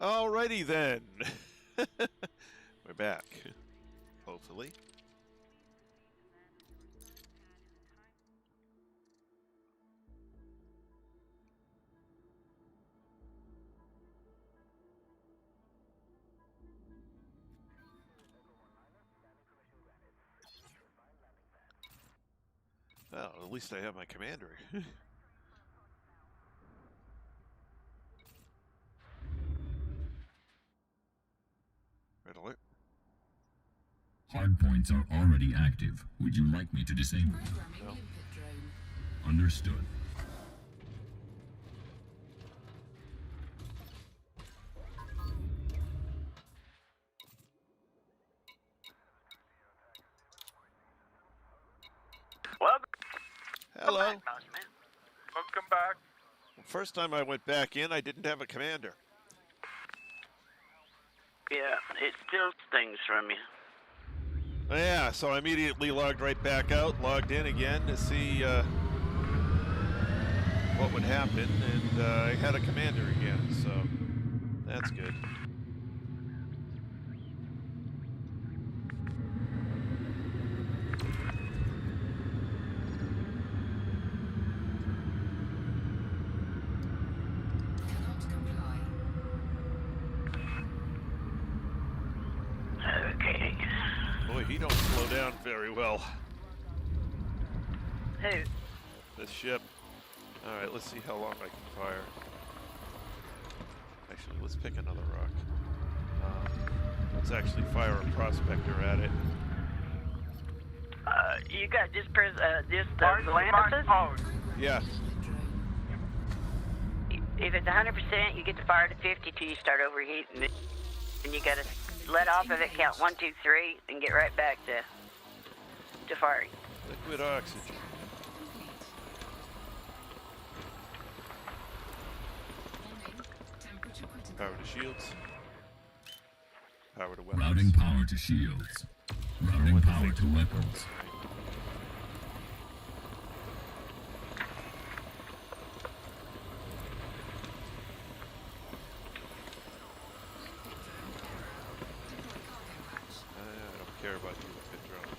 Alrighty then. We're back. Hopefully. Well, at least I have my commander. Red alert. Hardpoints are already active. Would you like me to disable them? No. Understood. Hello. Welcome back. First time I went back in, I didn't have a commander. Yeah, it still stings from you. Yeah, so I immediately logged right back out, logged in again to see what would happen, and I had a commander again, so that's good. Okay. Boy, he don't slow down very well, Who? this ship. Alright, let's see how long I can fire. Actually, let's pick another rock. Let's actually fire a prospector at it. You got just Mark Lances? post. Yeah. If it's 100%, you get to fire to 50 till you start overheating it. And you gotta let off of it, count 1, 2, 3, and get right back to firing. Liquid oxygen. Power to shields. Power to weapons. Routing power to shields. Routing What the power thing to to weapons. I don't care about you with the drone.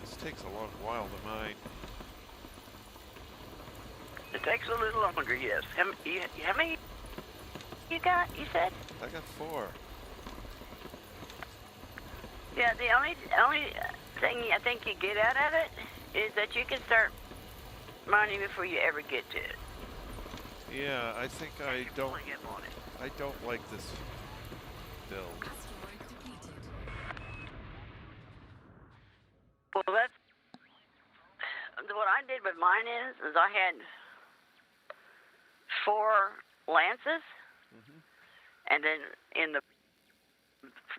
This takes a long while to mine. It takes a little longer, yes. How many you got, you said? I got 4. Yeah, the only thing I think you get out of it is that you can start mining before you ever get to it. Yeah, I think I don't Pulling up on it. I don't like this build. Well, that's what I did with mine is I had 4 lances, and then in the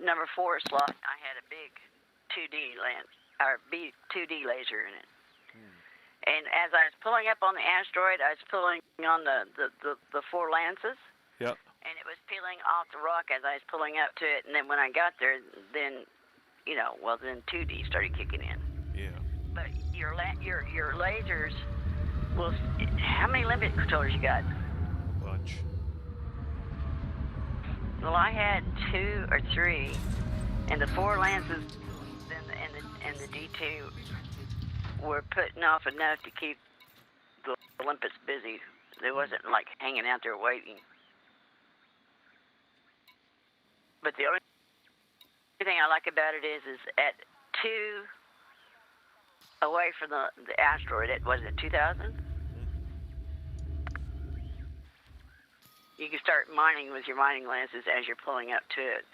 number 4 slot, I had a big 2D lance or 2D laser in it. And as I was pulling up on the asteroid, I was pulling on the 4 lances. Yep. And it was peeling off the rock as I was pulling up to it. And then when I got there, then, then 2D started kicking in. Yeah. But your lasers will. How many limit controllers you got? Bunch. Well, I had 2 or 3, and the 4 lances and the D2 were putting off enough to keep the Olympus busy. They wasn't like hanging out there waiting. But the only thing I like about it is at 2 away from the asteroid, it was it 2000? You can start mining with your mining lances as you're pulling up to it,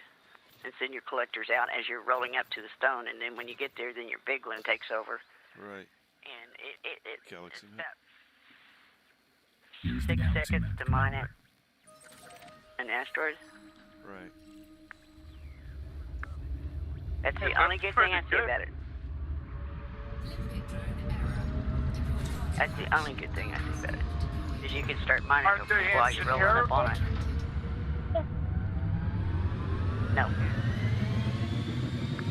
and send your collectors out as you're rolling up to the stone. And then when you get there, then your big one takes over. Right. And it's Galaxy map. about Here's the 6 galaxy seconds map, to mine Commander. an asteroid. Right. That's Hey, the only good thing I pretty see good. about it. That's the only good thing I see about it. Is you can start mining Aren't they while you're rolling up on it. No.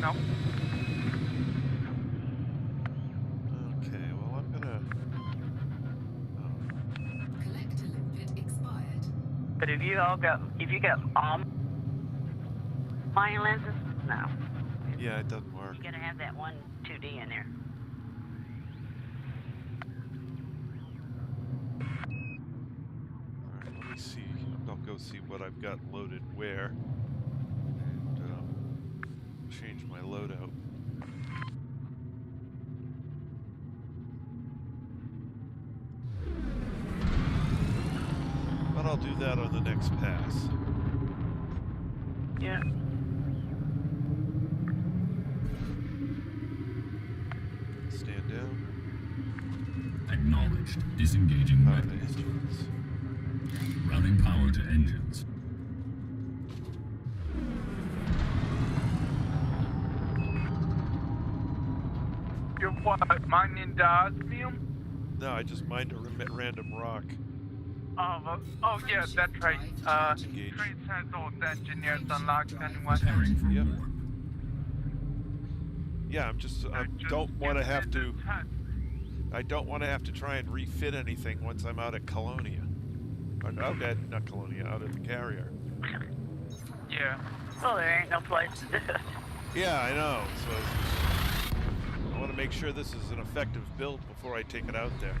No. Okay, well I'm gonna... Oh, But if you got all mining lenses, no. Yeah, it doesn't work. You gotta have that one 2D in there. Alright, let me see. I'll go see what I've got loaded where. And change my loadout. But I'll do that on the next pass. Yeah. Stand down. Acknowledged. Disengaging Power to weapons. engines. Routing power to engines. You're what, mining the osmium? No, I just mined a random rock. Oh yeah, that's right. Engage. Trace has all the engineers unlocked anyway. Preparing for Yep. warp. Yeah, I Just don't want to give have it to. a test. I don't want to have to try and refit anything once I'm out at Colonia. Or out at, not Colonia, out at the carrier. Yeah. Well, there ain't no place to do it. Yeah, I know. So I want to make sure this is an effective build before I take it out there.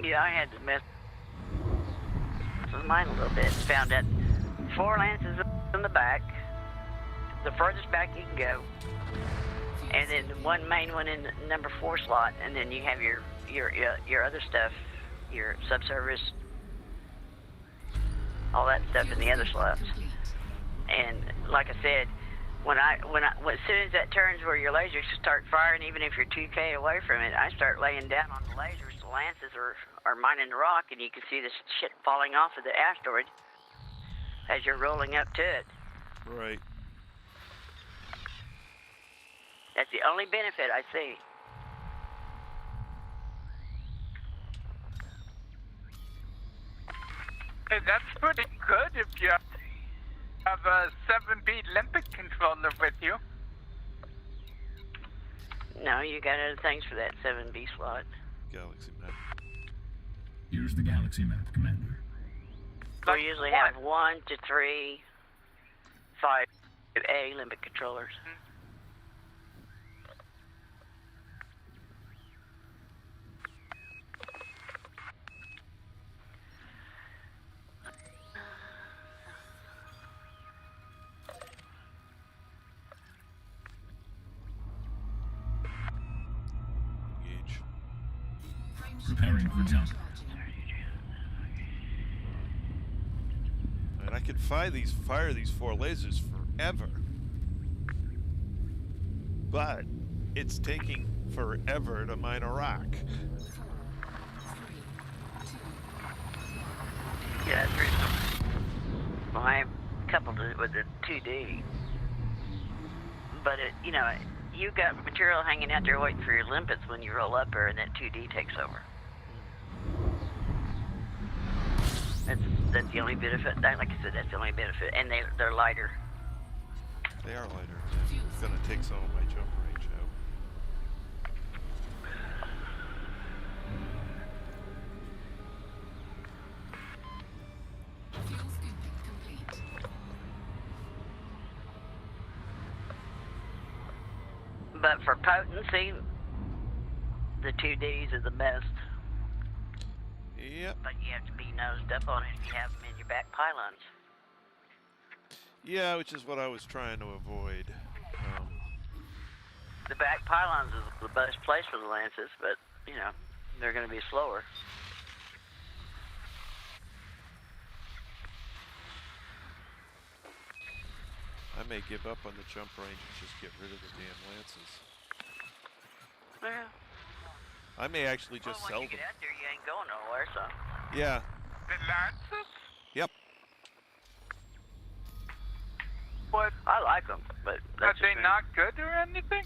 Yeah, I had to mess with mine a little bit. Found that 4 lances in the back, the furthest back you can go, and then one main one in the number 4 slot, and then you have your other stuff, your subservice, all that stuff in the other slots. And like I said, as soon as that turns where your lasers start firing, even if you're 2K away from it, I start laying down on the lasers. The lances are mining the rock, and you can see this shit falling off of the asteroid as you're rolling up to it. Right. That's the only benefit I see. Hey, that's pretty good if you have a 7B limpet controller with you. No, you got other things for that 7B slot. Galaxy map. Here's the galaxy map, Commander. We Like usually what? have 1 to 3 5A limit controllers. Engage. Preparing for jump. And I could fire these 4 lasers forever. But it's taking forever to mine a rock. Yeah, that's reasonable. Well, I coupled it with the 2D. But you got material hanging out there waiting for your limpets when you roll up there, and that 2D takes over. That's the only benefit. Like I said, that's the only benefit, and they're lighter. They are lighter. Yeah. It's gonna take some of my jump range out. But for potency, the 2Ds are the best. Yep. But you have to be nosed up on it if you have them in your back pylons. Yeah, which is what I was trying to avoid. The back pylons is the best place for the lances, but they're going to be slower. I may give up on the jump range and just get rid of the damn lances. Well, I may actually just sell once you them. get out there, you ain't going nowhere, so. Yeah. The Lances? Yep. But I like them, but are that's they just me. not good or anything?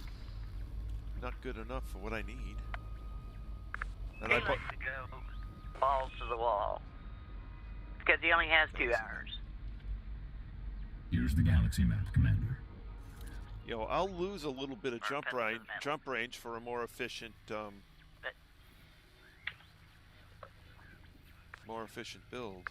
Not good enough for what I need. And He I put. likes to go balls to the wall because he only has 2 hours. Here's the galaxy map, Commander. I'll lose a little bit of Or jump pedal to the range for a more efficient More efficient build.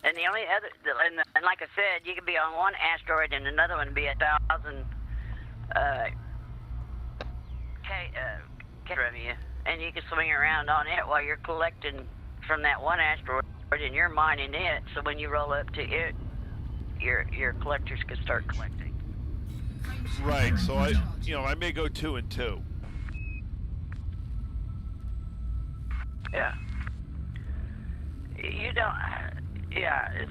And the only other, and like I said, you could be on one asteroid and another one be 1,000 K from you, and you can swing around on it while you're collecting from that one asteroid, and you're mining it. So when you roll up to it, your collectors can start collecting. Right. So I may go 2 and 2. Yeah. You don't. Yeah.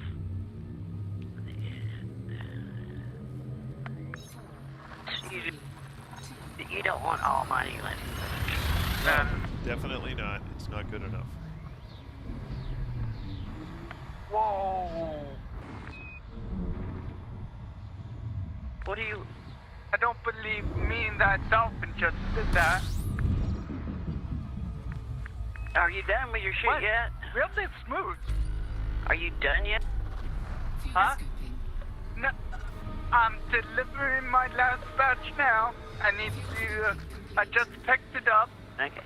You don't want all mining left. No, definitely not. It's not good enough. Whoa! What do you? I don't believe me and that dolphin just did that. Are you done with your shit What? yet? Really smooth. Are you done yet? Huh? No, I'm delivering my last batch now. I need to. I just picked it up. Okay.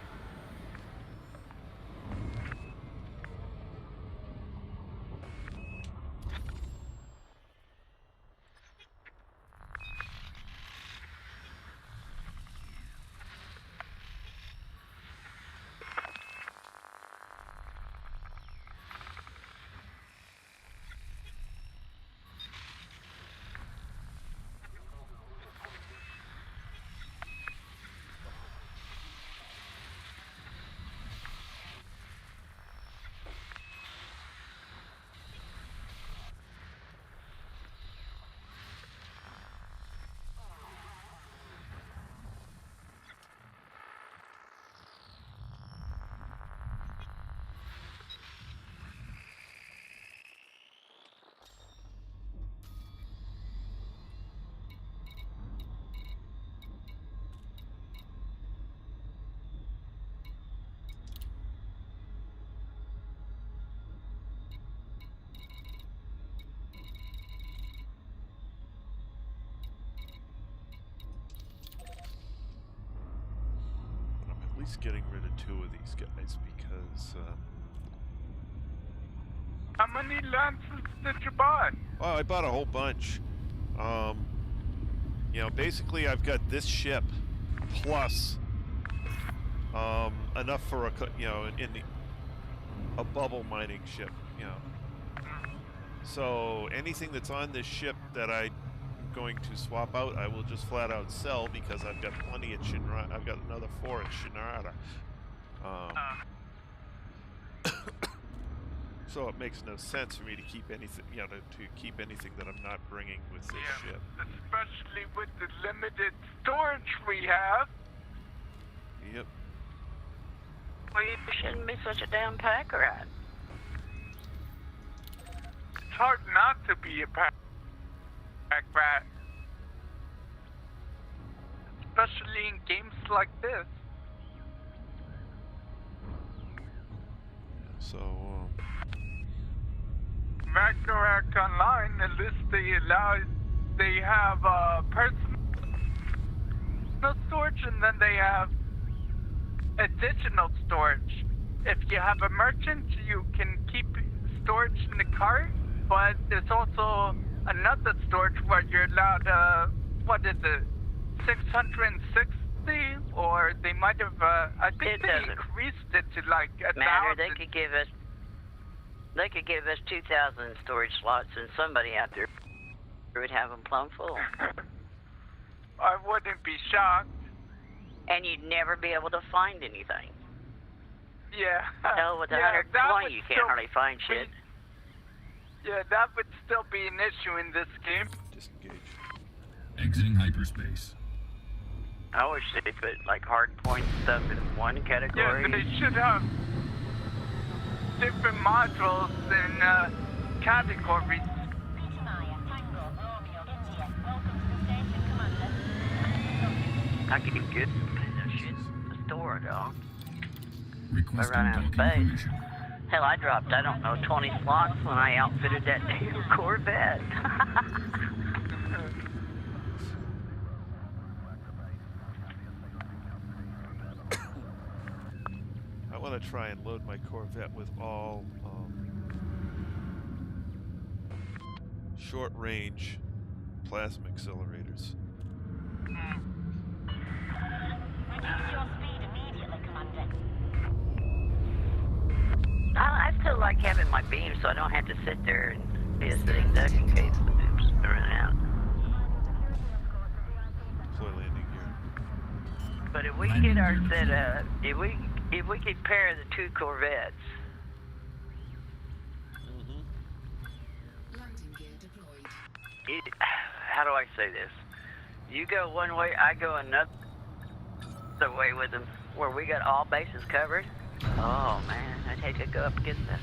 At least getting rid of 2 of these guys because How many lances did you buy? oh, I bought a whole bunch. Basically I've got this ship plus enough for a bubble mining ship, So anything that's on this ship that I'm going to swap out, I will just flat out sell because I've got plenty at Shinra. I've got another 4 at Shinrada. So it makes no sense for me to keep anything, to keep anything that I'm not bringing with this ship. Especially with the limited storage we have. Yep. Well, you shouldn't be such a damn pack rat. It's hard not to be a pack rat. Especially in games like this. So, Ragnarok Online, at least they have personal storage and then they have additional storage. If you have a merchant, you can keep storage in the cart, but there's also another storage where you're allowed, 660? Or they might have, I think they increased it to like 1,000. They could give us 2,000 storage slots, and somebody out there would have them plumb full. I wouldn't be shocked. And you'd never be able to find anything. Yeah. Hell, with 120, you can't hardly find shit. Yeah, that would still be an issue in this game. disengage. Exiting hyperspace. I wish they put like hard point stuff in one category. Yeah, they should have different modules and categories. I could get good shit in the store, dog. Requesting I run out of docking space. permission. Hell, I dropped, 20 slots when I outfitted that new Corvette. want to try and load my Corvette with all short-range plasma accelerators. Reduce your speed immediately, Commander. I still like having my beam so I don't have to sit there and be a sitting duck in case the booms run out. Deploy landing gear. But if we get our set up, if we could pair the two Corvettes. Landing gear deployed. How do I say this? You go one way, I go another way with them, where we got all bases covered. Oh man, I'd hate to go up against that.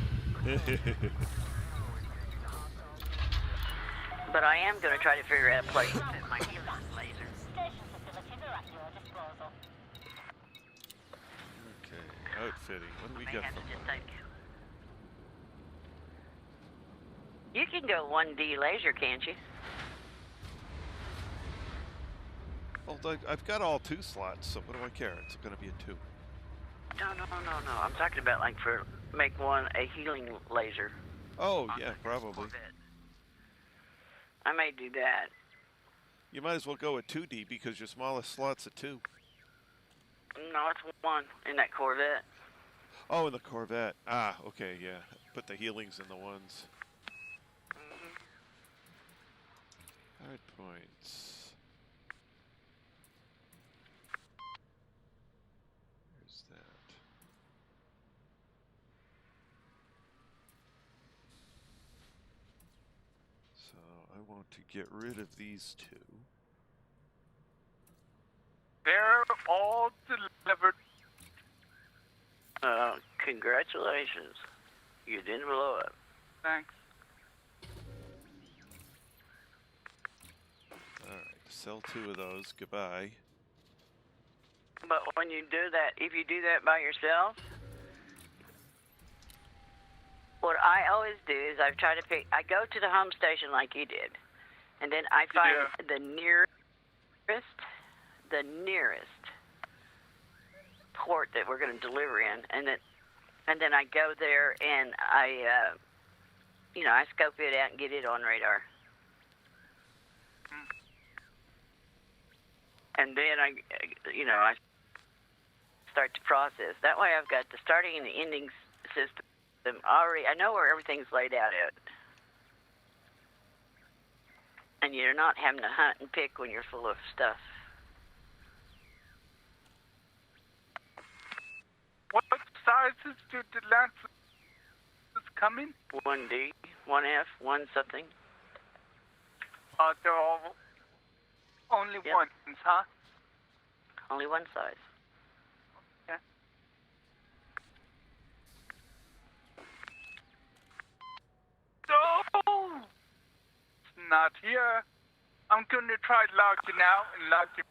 But I am going to try to figure out a place to put my laser. Station facilities are at your disposal. Okay, outfitting. What do we May got have from to just take. You can go 1D laser, can't you? Well, I've got all 2 slots, so what do I care? It's going to be a 2. No. I'm talking about like for make one a healing laser. Oh, yeah, probably. Corvette. I may do that. You might as well go with 2D because your smallest slot's a 2. No, it's 1 in that Corvette. Oh, in the Corvette. Ah, okay, yeah. Put the healings in the 1s. Hard points. Where's that? So I want to get rid of these 2. They're all delivered. Congratulations. You didn't blow up. Thanks. Alright, sell 2 of those. Goodbye. But when you do that, if you do that by yourself, what I always do is I try to pick, I go to the home station like you did, and then I find the nearest port that we're going to deliver in, and then I go there and I scope it out and get it on radar. And then I start to process. That way I've got the starting and the ending system already. I know where everything's laid out at. And you're not having to hunt and pick when you're full of stuff. What sizes do the Lancers come in? 1D, 1F, 1 something. They're all only Yep. ones, huh? Only one size. Okay. No! It's not here. I'm going to try logging out and logging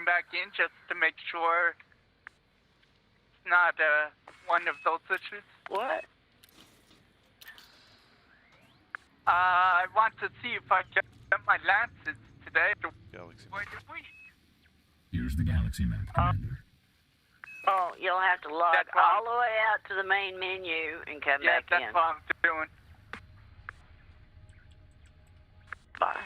back in just to make sure it's not one of those issues. What? I want to see if I get my Lances today. Galaxy. Where did we? Here's the galaxy map, Commander. Oh, you'll have to log That's wrong. all the way out to the main menu and come Yeah, back that's in. what I'm doing. Bye.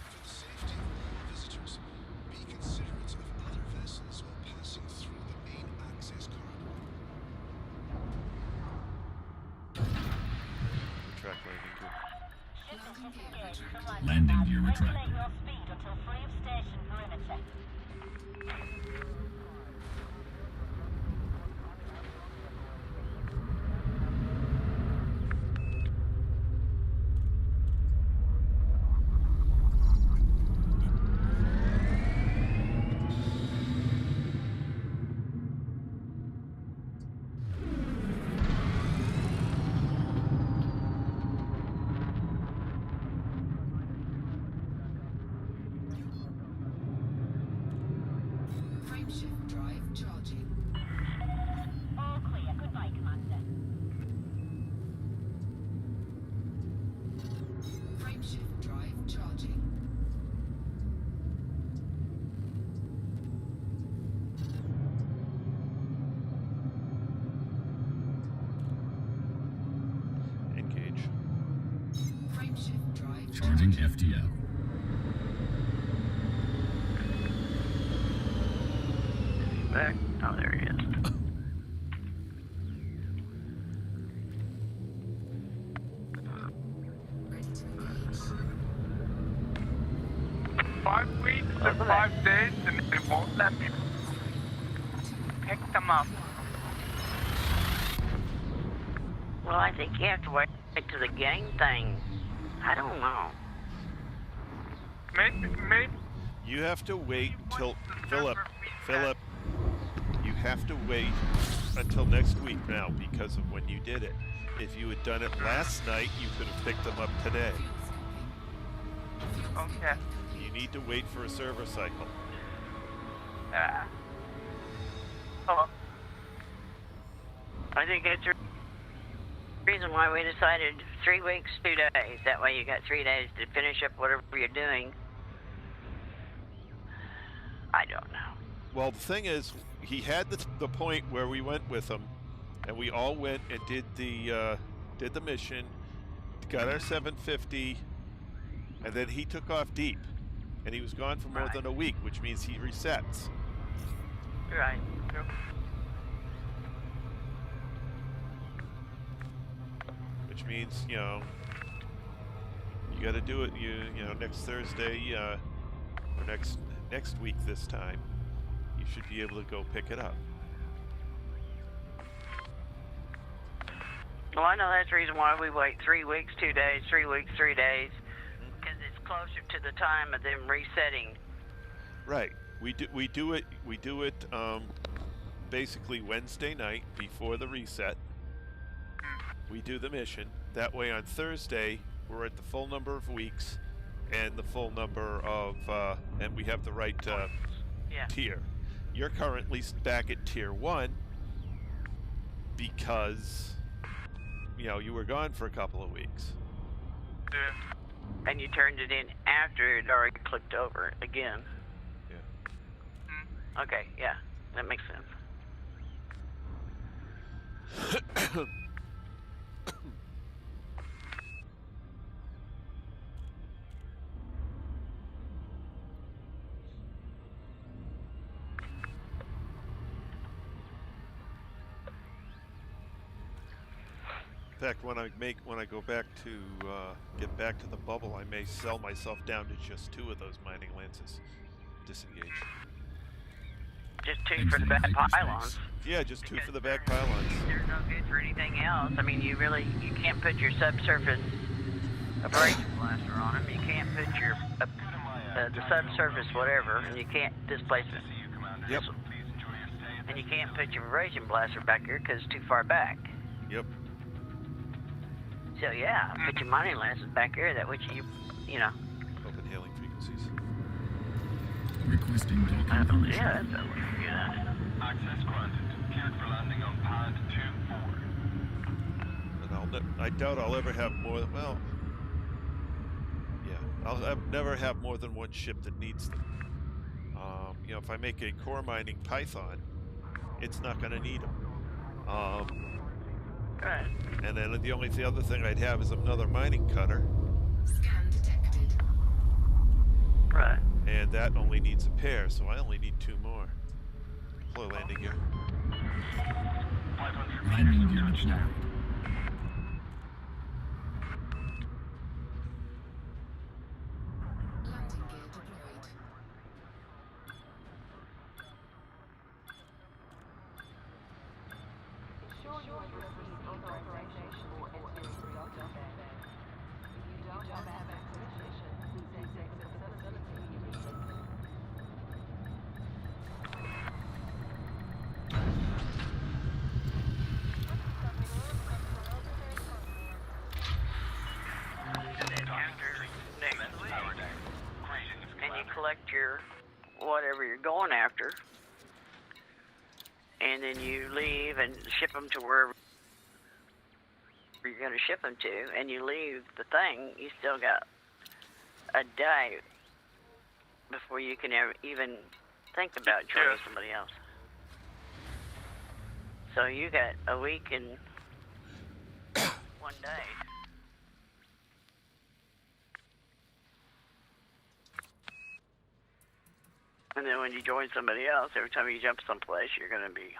For the safety of all visitors, be considerate of other vessels while passing through the main access corridor. Track landing gear. Landing gear Regulate retracted. your speed until free of station perimeter. Frameshift drive charging. All clear. Goodbye, Commander. Frameshift drive charging. Engage. Frameshift drive Charging FTL. Back. Oh, there he is. ready to engage. 5 weeks and 5 days, and it won't let me pick them up. Well, I think you have to wait to the gang thing. I don't know. Maybe You have to wait till once the Philip. server resets. Philip, you have to wait until next week now because of when you did it. If you had done it last night, you could have picked them up today. Okay. You need to wait for a server cycle. Oh, I think it's the reason why we decided 3 weeks, 2 days. That way you got 3 days to finish up whatever you're doing. I don't know. Well, the thing is, he had the point where we went with him, and we all went and did the mission, got our 750, and then he took off deep, and he was gone for more Right. than a week, which means he resets. Right. Which means, you know, you got to do it. You know, next Thursday or next week this time, you should be able to go pick it up. Well, I know that's the reason why we wait 3 weeks, 2 days, 3 weeks, 3 days, because it's closer to the time of them resetting. Right. We do it basically Wednesday night before the reset. We do the mission. That way on Thursday we're at the full number of weeks and the full number of and we have the right Yeah. tier. You're currently back at tier 1 because you know you were gone for a couple of weeks. yeah. And you turned it in after it already clicked over again. Yeah. Okay, yeah, that makes sense. In fact, when I go back to get back to the bubble, I may sell myself down to just 2 of those mining lances. Disengage. Just 2 for the back pylons. Yeah, just 2 for the back pylons. They're no good for anything else. I mean, you can't put your subsurface abrasion blaster on them. You can't put your the subsurface whatever, and you can't displace it. Yep. And you can't put your abrasion blaster back here because it's too far back. Yep. So yeah, put your mining lances back here. That way you know. Open hailing frequencies. Requesting dock information. Yeah, that's yeah. Access granted. Cleared for landing on pad 2-4. And I doubt I'll ever have more. Well, yeah, I'll never have more than 1 ship that needs them. You know, if I make a core mining Python, it's not going to need them. Right. And then the other thing I'd have is another mining cutter, Scan detected. Right. and that only needs a pair, so I only need 2 more. Deploy landing gear. 500 Landing meters gear to touchdown. deployed. Landing gear deployed. Ensure you have received authorization for entering the doctor. If you don't have authorization, please exit the facility immediately. And then after next week, and you collect your whatever you're going after, and then you leave and ship them to wherever you're going to ship them to, and you leave the thing, you still got a day before you can even think about joining somebody else. So you got a week and 1 day. And then when you join somebody else, every time you jump someplace, you're going to be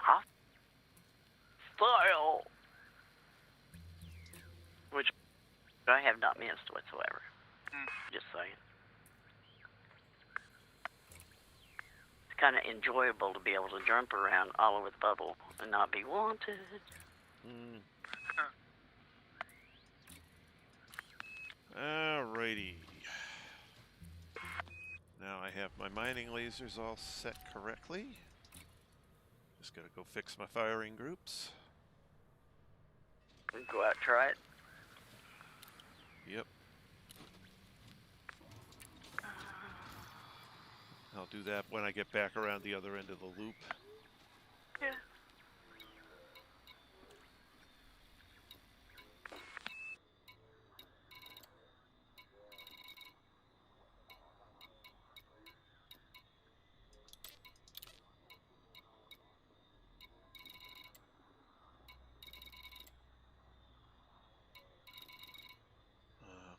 hostile. Which I have not missed whatsoever. Just saying. It's kind of enjoyable to be able to jump around all over the bubble and not be wanted. Alrighty. Now I have my mining lasers all set correctly. Just gotta go fix my firing groups. Go out and try it. Yep. I'll do that when I get back around the other end of the loop. Yeah.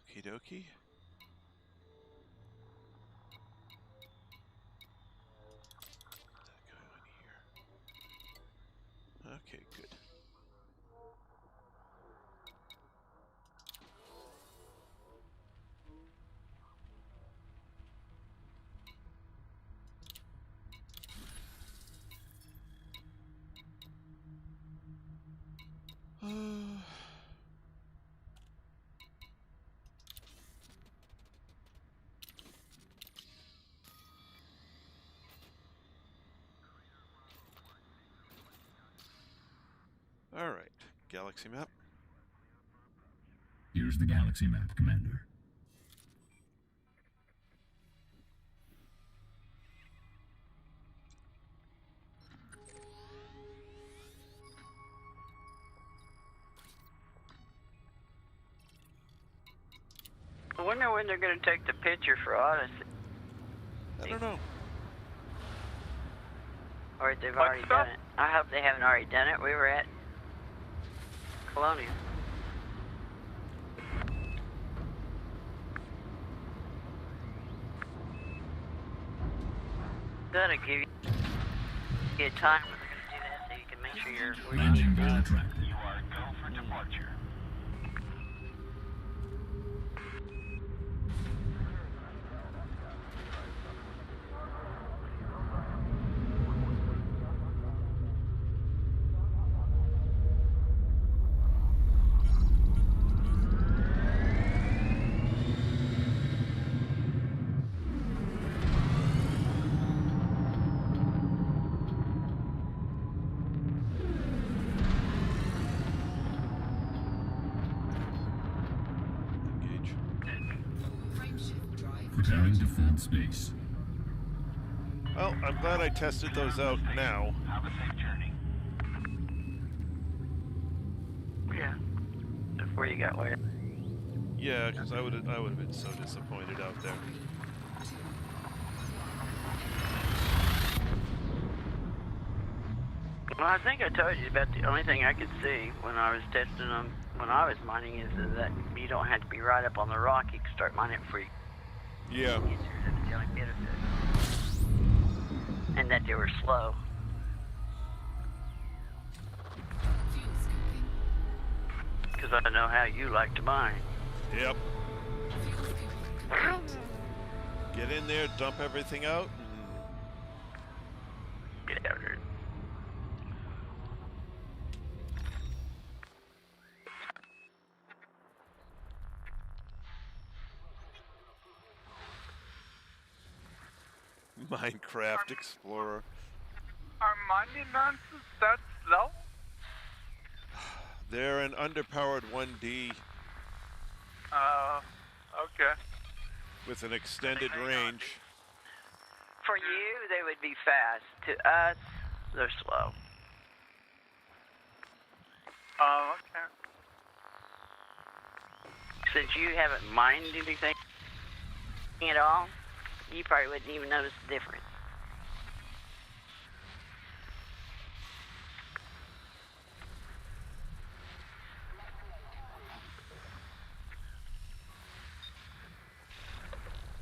Okie dokie. That going here. Okay, good. All right, galaxy map. Here's the galaxy map, Commander. I wonder when they're going to take the picture for Odyssey. I don't know. Or if they've already done it. I hope they haven't already done it. We were at Colonial. That'll give you a time when they're going to do that so you can make sure you're where you Landing need to be. contracted. You are go for departure. Engage. Frameshift drive. Preparing to fold space. Well, I'm glad I tested those out now. Have a safe journey. Yeah. Before you got where. Yeah, because I would have been so disappointed out there. Well, I think I told you about the only thing I could see when I was testing them, when I was mining, is that you don't have to be right up on the rock. You can start mining for Yeah. easier. That's the only benefit. And that they were slow. Fuel scooping. Because I know how you like to mine. Yep. Fuel scooping complete. Get in there, dump everything out, and Get out here. Minecraft Explorer. Are mining runs that slow? They're an underpowered 1D Okay. with an extended range. For you, they would be fast. To us, they're slow. Oh, okay. Since you haven't mined anything at all, you probably wouldn't even notice the difference.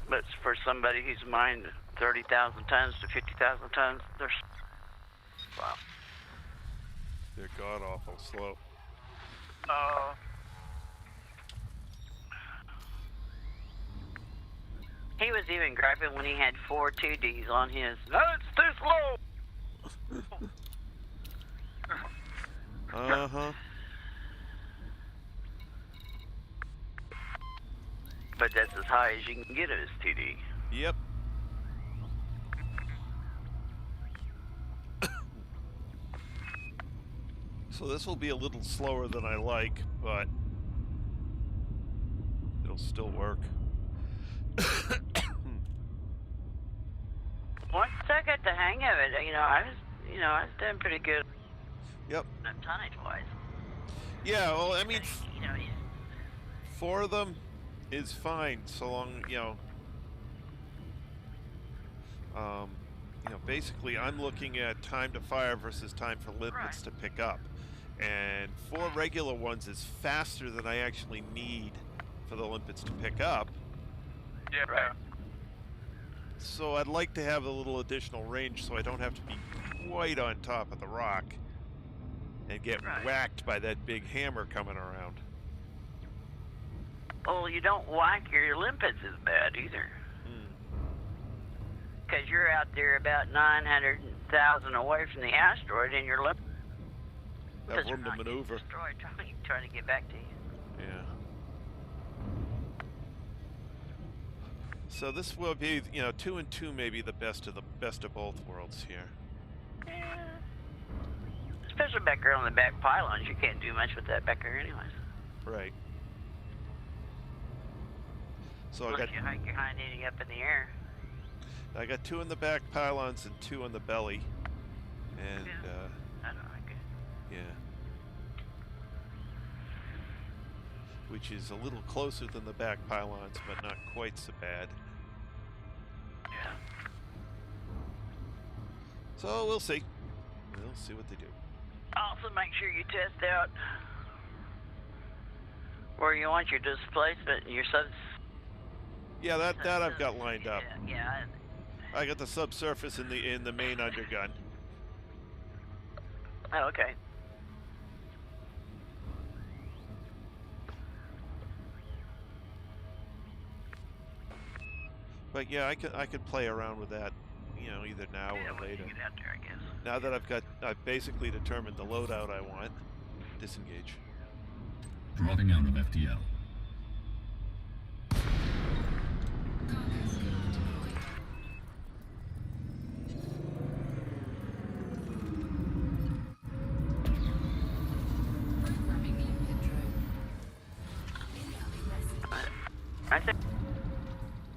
But for somebody who's mined 30,000 tons to 50,000 tons, they're wow. They're god awful slow. Oh. He was even griping when he had 4 2Ds on his. No, it's too slow. Uh-huh. But that's as high as you can get it as 2D. Yep. So this will be a little slower than I like, but it'll still work. Once I got the hang of it, I was doing pretty good. Yep. Tonnage wise. Yeah, well, I mean, You know, 4 of them is fine, so long, basically I'm looking at time to fire versus time for limpets to pick up. And 4 regular ones is faster than I actually need for the limpets to pick up. Yeah. Right. So I'd like to have a little additional range so I don't have to be quite on top of the rock and get whacked by that big hammer coming around. well, you don't whack your limpets as bad either. Because you're out there about 900,000 away from the asteroid, and your limpets Have room are to not getting maneuver. destroyed trying to get back to you. Yeah. So this will be, 2 and 2 may be the best of both worlds here. Yeah. Especially back there on the back pylons, you can't do much with that back there anyways. Right. So Unless you hike your hind ending up in the air. I got 2 in the back pylons and 2 on the belly. And I don't like it. yeah. Which is a little closer than the back pylons, but not quite so bad. Yeah. So we'll see. We'll see what they do. Also, make sure you test out where you want your displacement and your subs. Yeah, that I've got lined up. Yeah. I got the subsurface in the main undergun. Oh, okay. But yeah, I could play around with that, either now or later. Get out there, I guess. Now that I've basically determined the loadout I want. Disengage. Dropping out of FTL. Cargo skill deployed. Programming input drone. Incoming message. I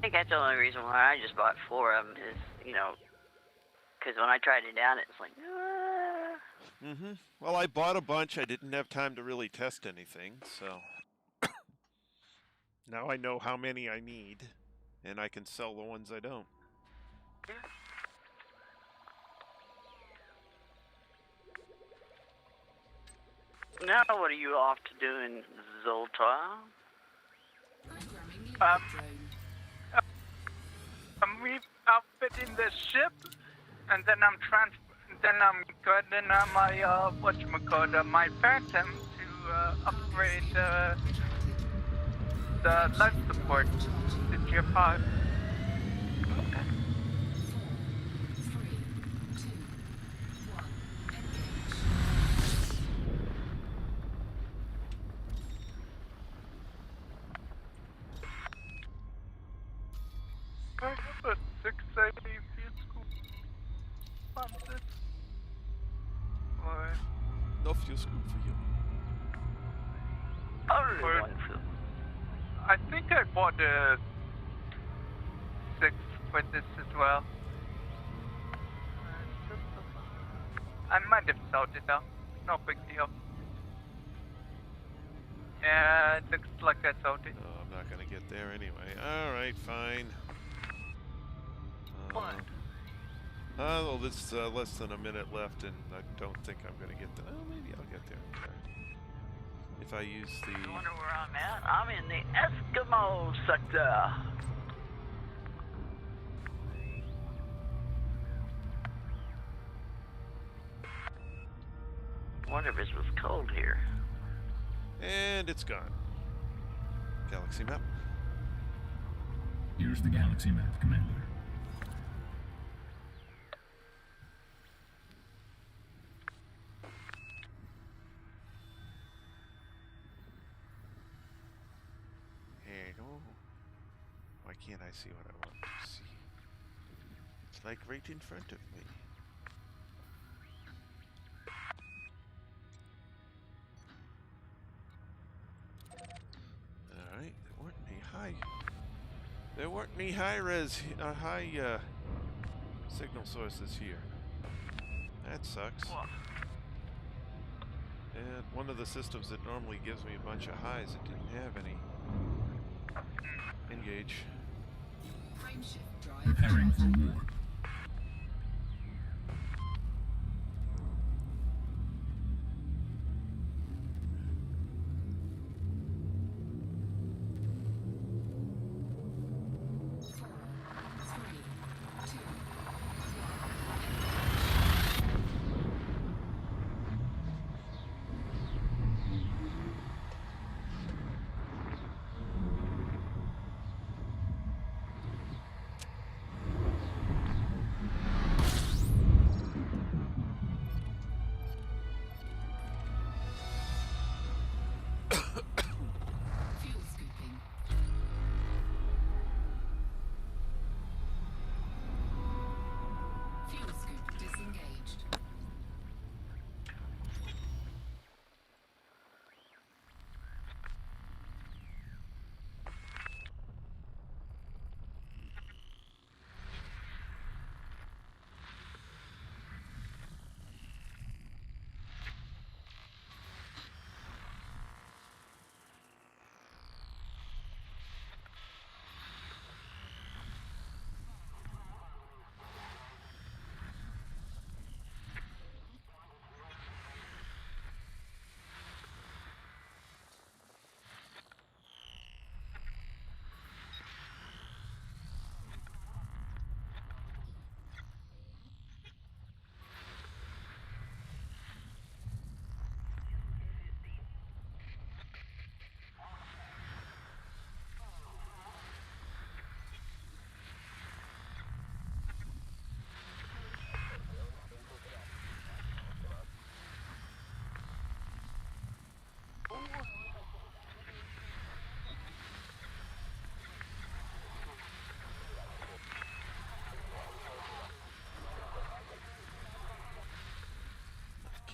think that's the only reason why I just bought 4 of them is, because when I tried it down, it's like, Well, I bought a bunch. I didn't have time to really test anything, so now I know how many I need, and I can sell the ones I don't. Now what are you off to do in Zoltar? Programming input drone. We've outfitting the ship, and then I'm getting my whatchamacallit, my Phantom to upgrade the life support to Tier 5. Okay. 4, 3, 2, 1. Engage. I have a 680 fuel scoop on this. Or No fuel scoop for you. Or- I think I bought a 6 for this as well. I might have sold it though. No big deal. Yeah, it looks like that's salty. No, I'm not gonna get there anyway. All right, fine. What? Well, it's less than a minute left, and I don't think I'm gonna get there. Oh, maybe I'll get there. If I use the... I wonder where I'm at. I'm in the Eskimo sector. I wonder if it was cold here. And it's gone. Galaxy map. Here's the galaxy map, Commander. There you go. Why can't I see what I want to see? It's like right in front of me. Alright, there weren't any high-res, high signal sources here. That sucks. What? And one of the systems that normally gives me a bunch of highs, it didn't have any. Engage. Frameshift drive Preparing for charging. war. Fuel scooping. Fuel scoop disengaged.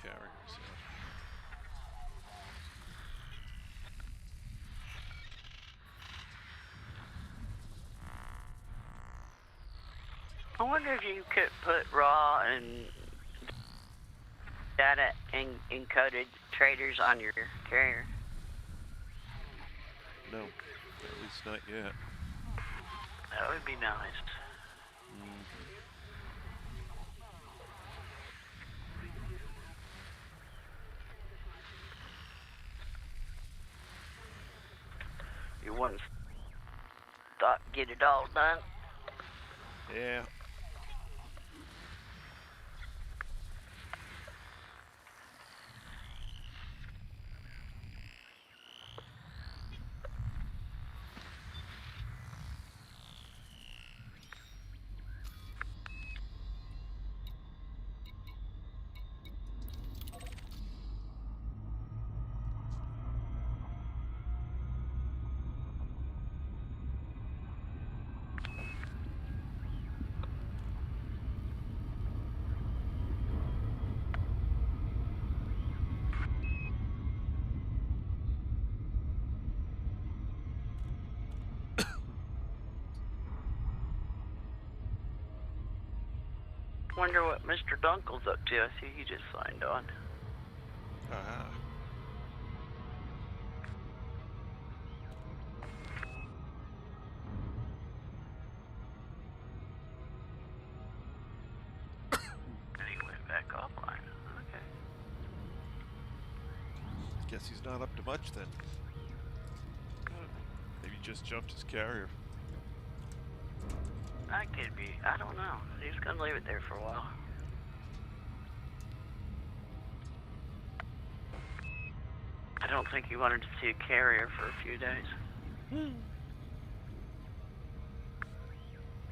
Carriers. I wonder if you could put raw and data encoded traders on your carrier. No, at least not yet. That would be nice. You want to stop, get it all done? Yeah. Wonder what Mr. Dunkel's up to. I see he just signed on. Ah. Guess he's not up to much then. Maybe just jumped his carrier. That could be. I don't know. He's gonna leave it there for a while. I don't think he wanted to see a carrier for a few days.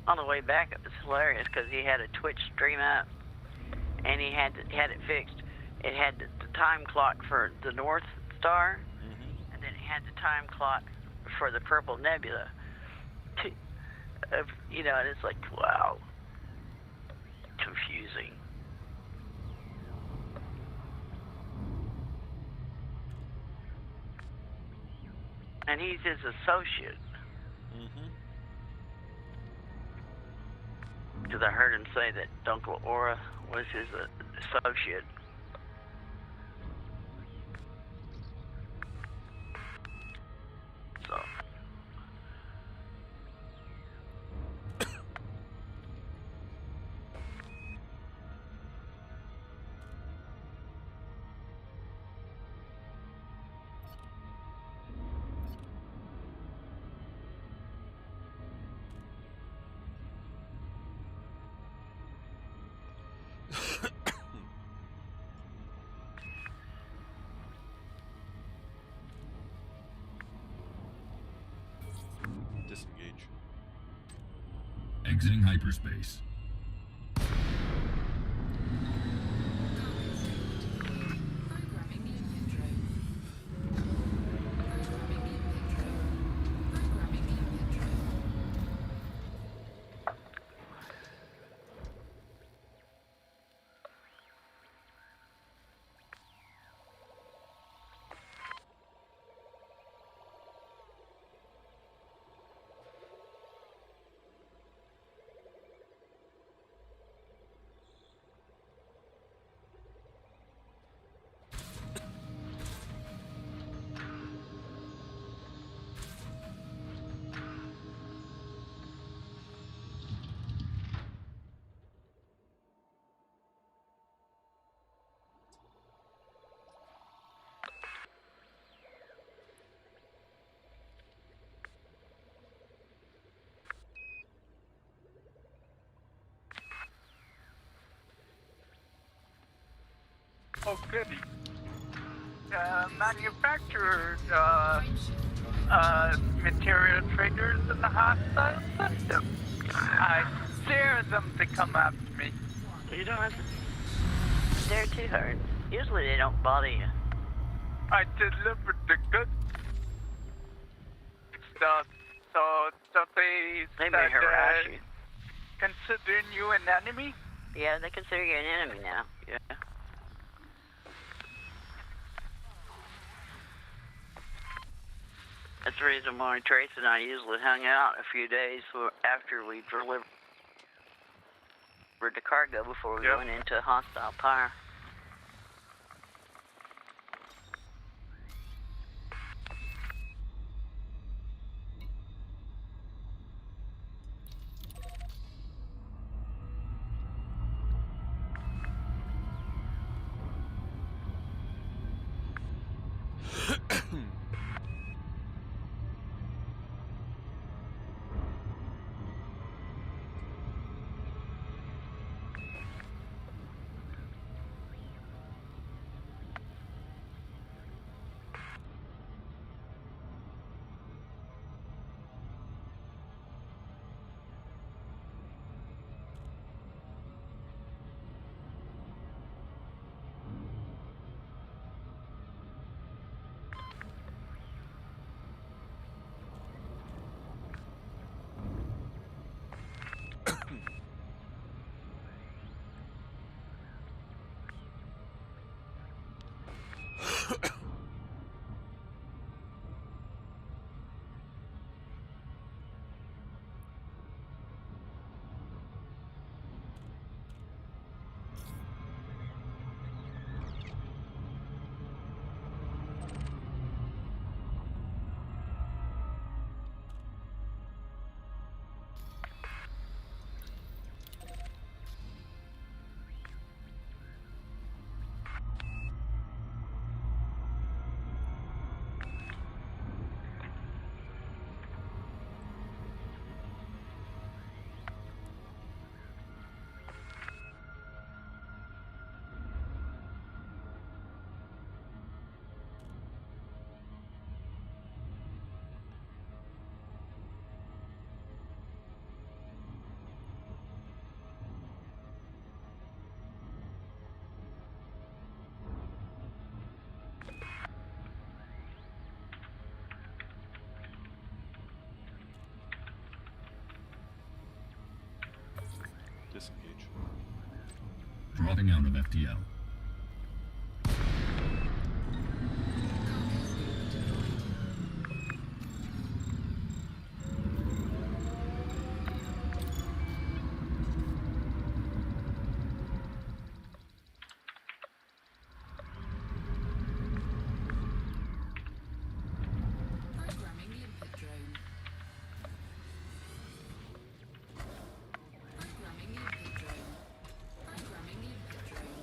On the way back, it was hilarious because he had a Twitch stream up, and he had it fixed. It had the time clock for the North Star, and then it had the time clock for the Purple Nebula. You know, and it's like, wow, confusing. And he's his associate. Because I heard him say that Uncle Aura was his associate. So. Disengage. Exiting hyperspace. Programming limpet drone. Programming limpet drone. Programming limpet drone. Oh, goody. Manufactured material traders in the hostile system. I dare them to come after me. You don't have to dare too hard. Usually they don't bother you. I delivered the good stuff, so don't they They may harass you. considering you an enemy? Yeah, they consider you an enemy now. Yeah. That's the reason why Trace and I usually hung out a few days after we delivered the cargo before we went into hostile fire. Disengage. Dropping out of FTL. Programming limpet drone. Programming limpet drone. Programming limpet drone.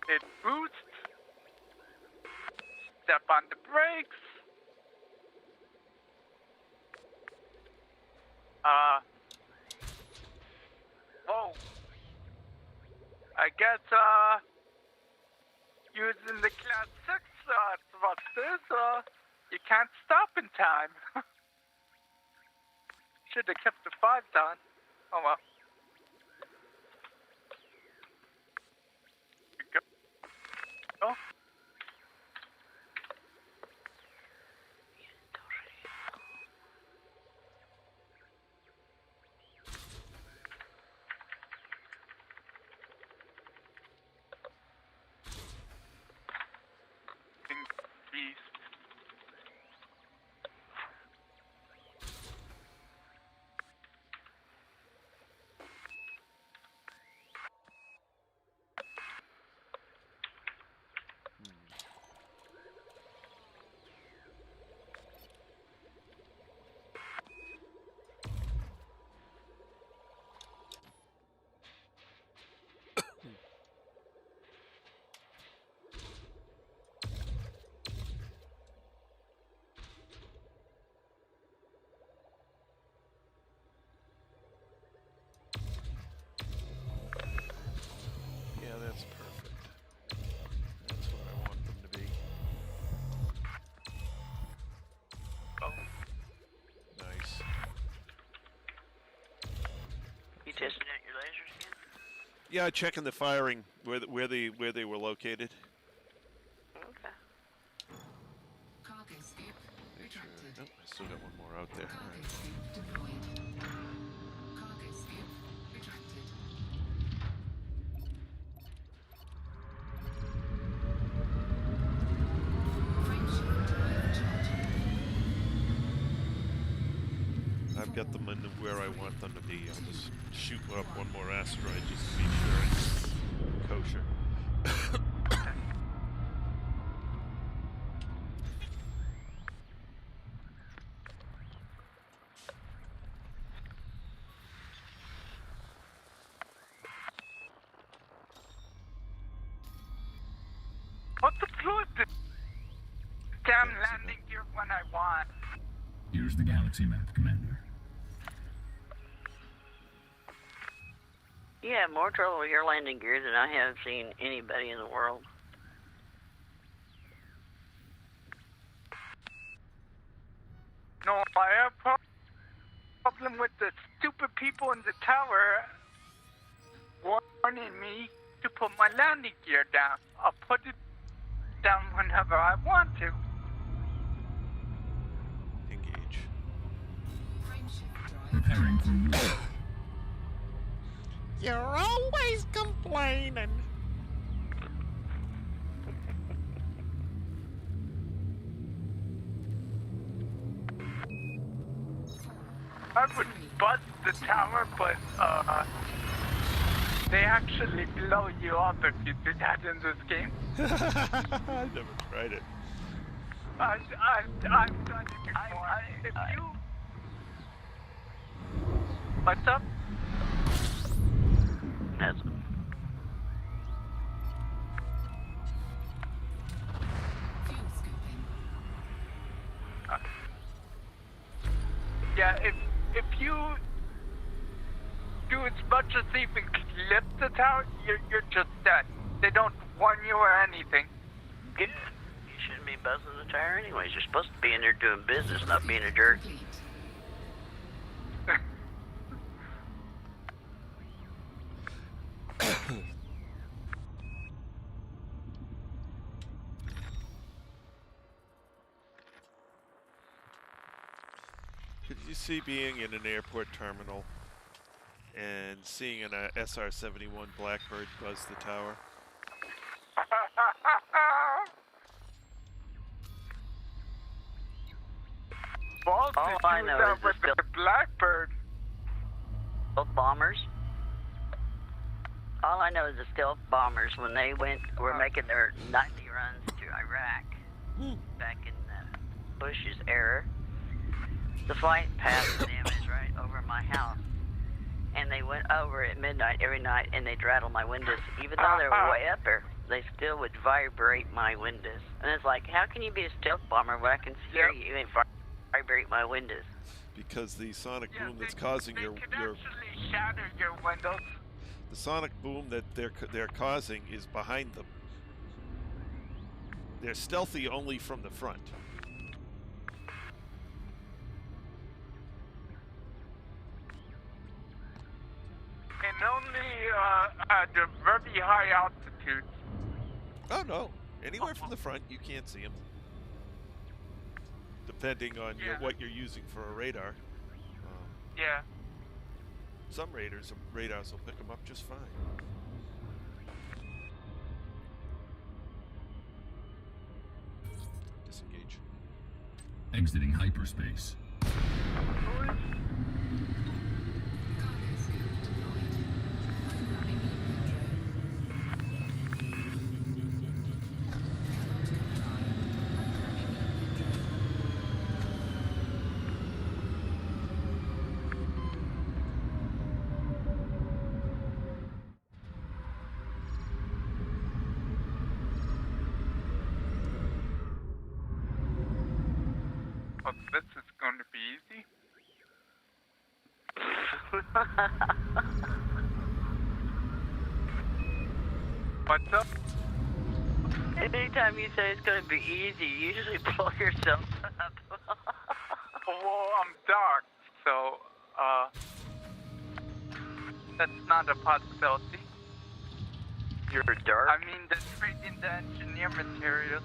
It boosts. Step on the brakes. Whoa. I guess, using the Class 6 thrusters, you can't stop in time. Should have kept the 5s on. Oh well. Here we go. Beast. Yeah, that's perfect. That's what I want them to be. Oh. Nice. You testing out your lasers again? Yeah, checking the firing where they were located. Okay. Cargo scoop retracted. Oh, I still got one more out there. All Cargo right. scoop deployed. Cargo scoop retracted. Frameshift overcharging. I've got them in where I want them to be. I'll just shoot up one more asteroid just to be sure it's kosher. What the fluid? Damn landing gear when I want. Here's the galaxy map, Commander. You have more trouble with your landing gear than I have seen anybody in the world. No, I have problem with the stupid people in the tower warning me to put my landing gear down. I'll put it down whenever I want to. Engage. Frameshift drive. Preparing for war. You're always complaining. I would bust the tower, but they actually blow you up if you do that in this game. I've never tried it. I've done it before. If you... What's up? That's Fuel scooping. Yeah, if you do as much as even clip the tower, you're just dead. They don't warn you or anything. good. You shouldn't be buzzing the tire anyways. You're supposed to be in there doing business, not being a jerk. Complete. Could you see being in an airport terminal and seeing an SR-71 Blackbird buzz the tower? Well, All did I you know that is with the the Blackbird? stealth bombers. All I know is the stealth bombers, when they were making their nightly runs to Iraq back in Bush's era, the flight path to them is right over my house. And they went over at midnight every night, and they'd rattle my windows. Even though they were way up there, they still would vibrate my windows. And it's like, how can you be a stealth bomber when I can hear you and vibrate my windows? Because the sonic Yeah, boom that's they causing can your actually shatter your windows. the sonic boom that they're causing is behind them. They're stealthy only from the front. And only at a very high altitude. Oh no, anywhere from the front you can't see them. Depending on what you're using for a radar. Yeah. Some radars will pick them up just fine. Disengage. Exiting hyperspace. Well, this is going to be easy. What's up? Anytime you say it's going to be easy, you usually blow yourself up. Well, I'm dark, so, that's not a possibility. You're dark? I mean, the trading the engineer materials.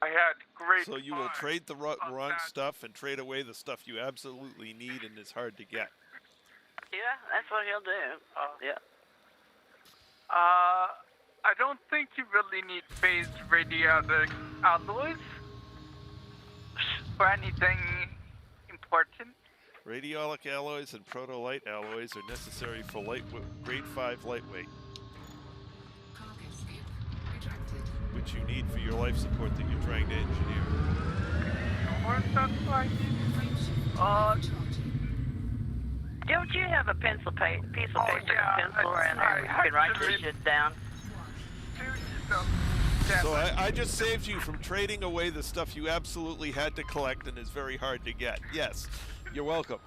I had great So you will fun trade the wrong that. stuff and trade away the stuff you absolutely need and is hard to get. Yeah, that's what he'll do. Yeah. I don't think you really need phase radioic alloys for anything important. Radiolic alloys and proto-light alloys are necessary for grade 5 lightweight, Cargo skip retracted. which you need for your life support that you're trying to engineer. Or something like Frameshift charging. Don't you have a piece of paper yeah, and pencil around there? You can write this shit down. So I just saved you from trading away the stuff you absolutely had to collect and is very hard to get. Yes, you're welcome.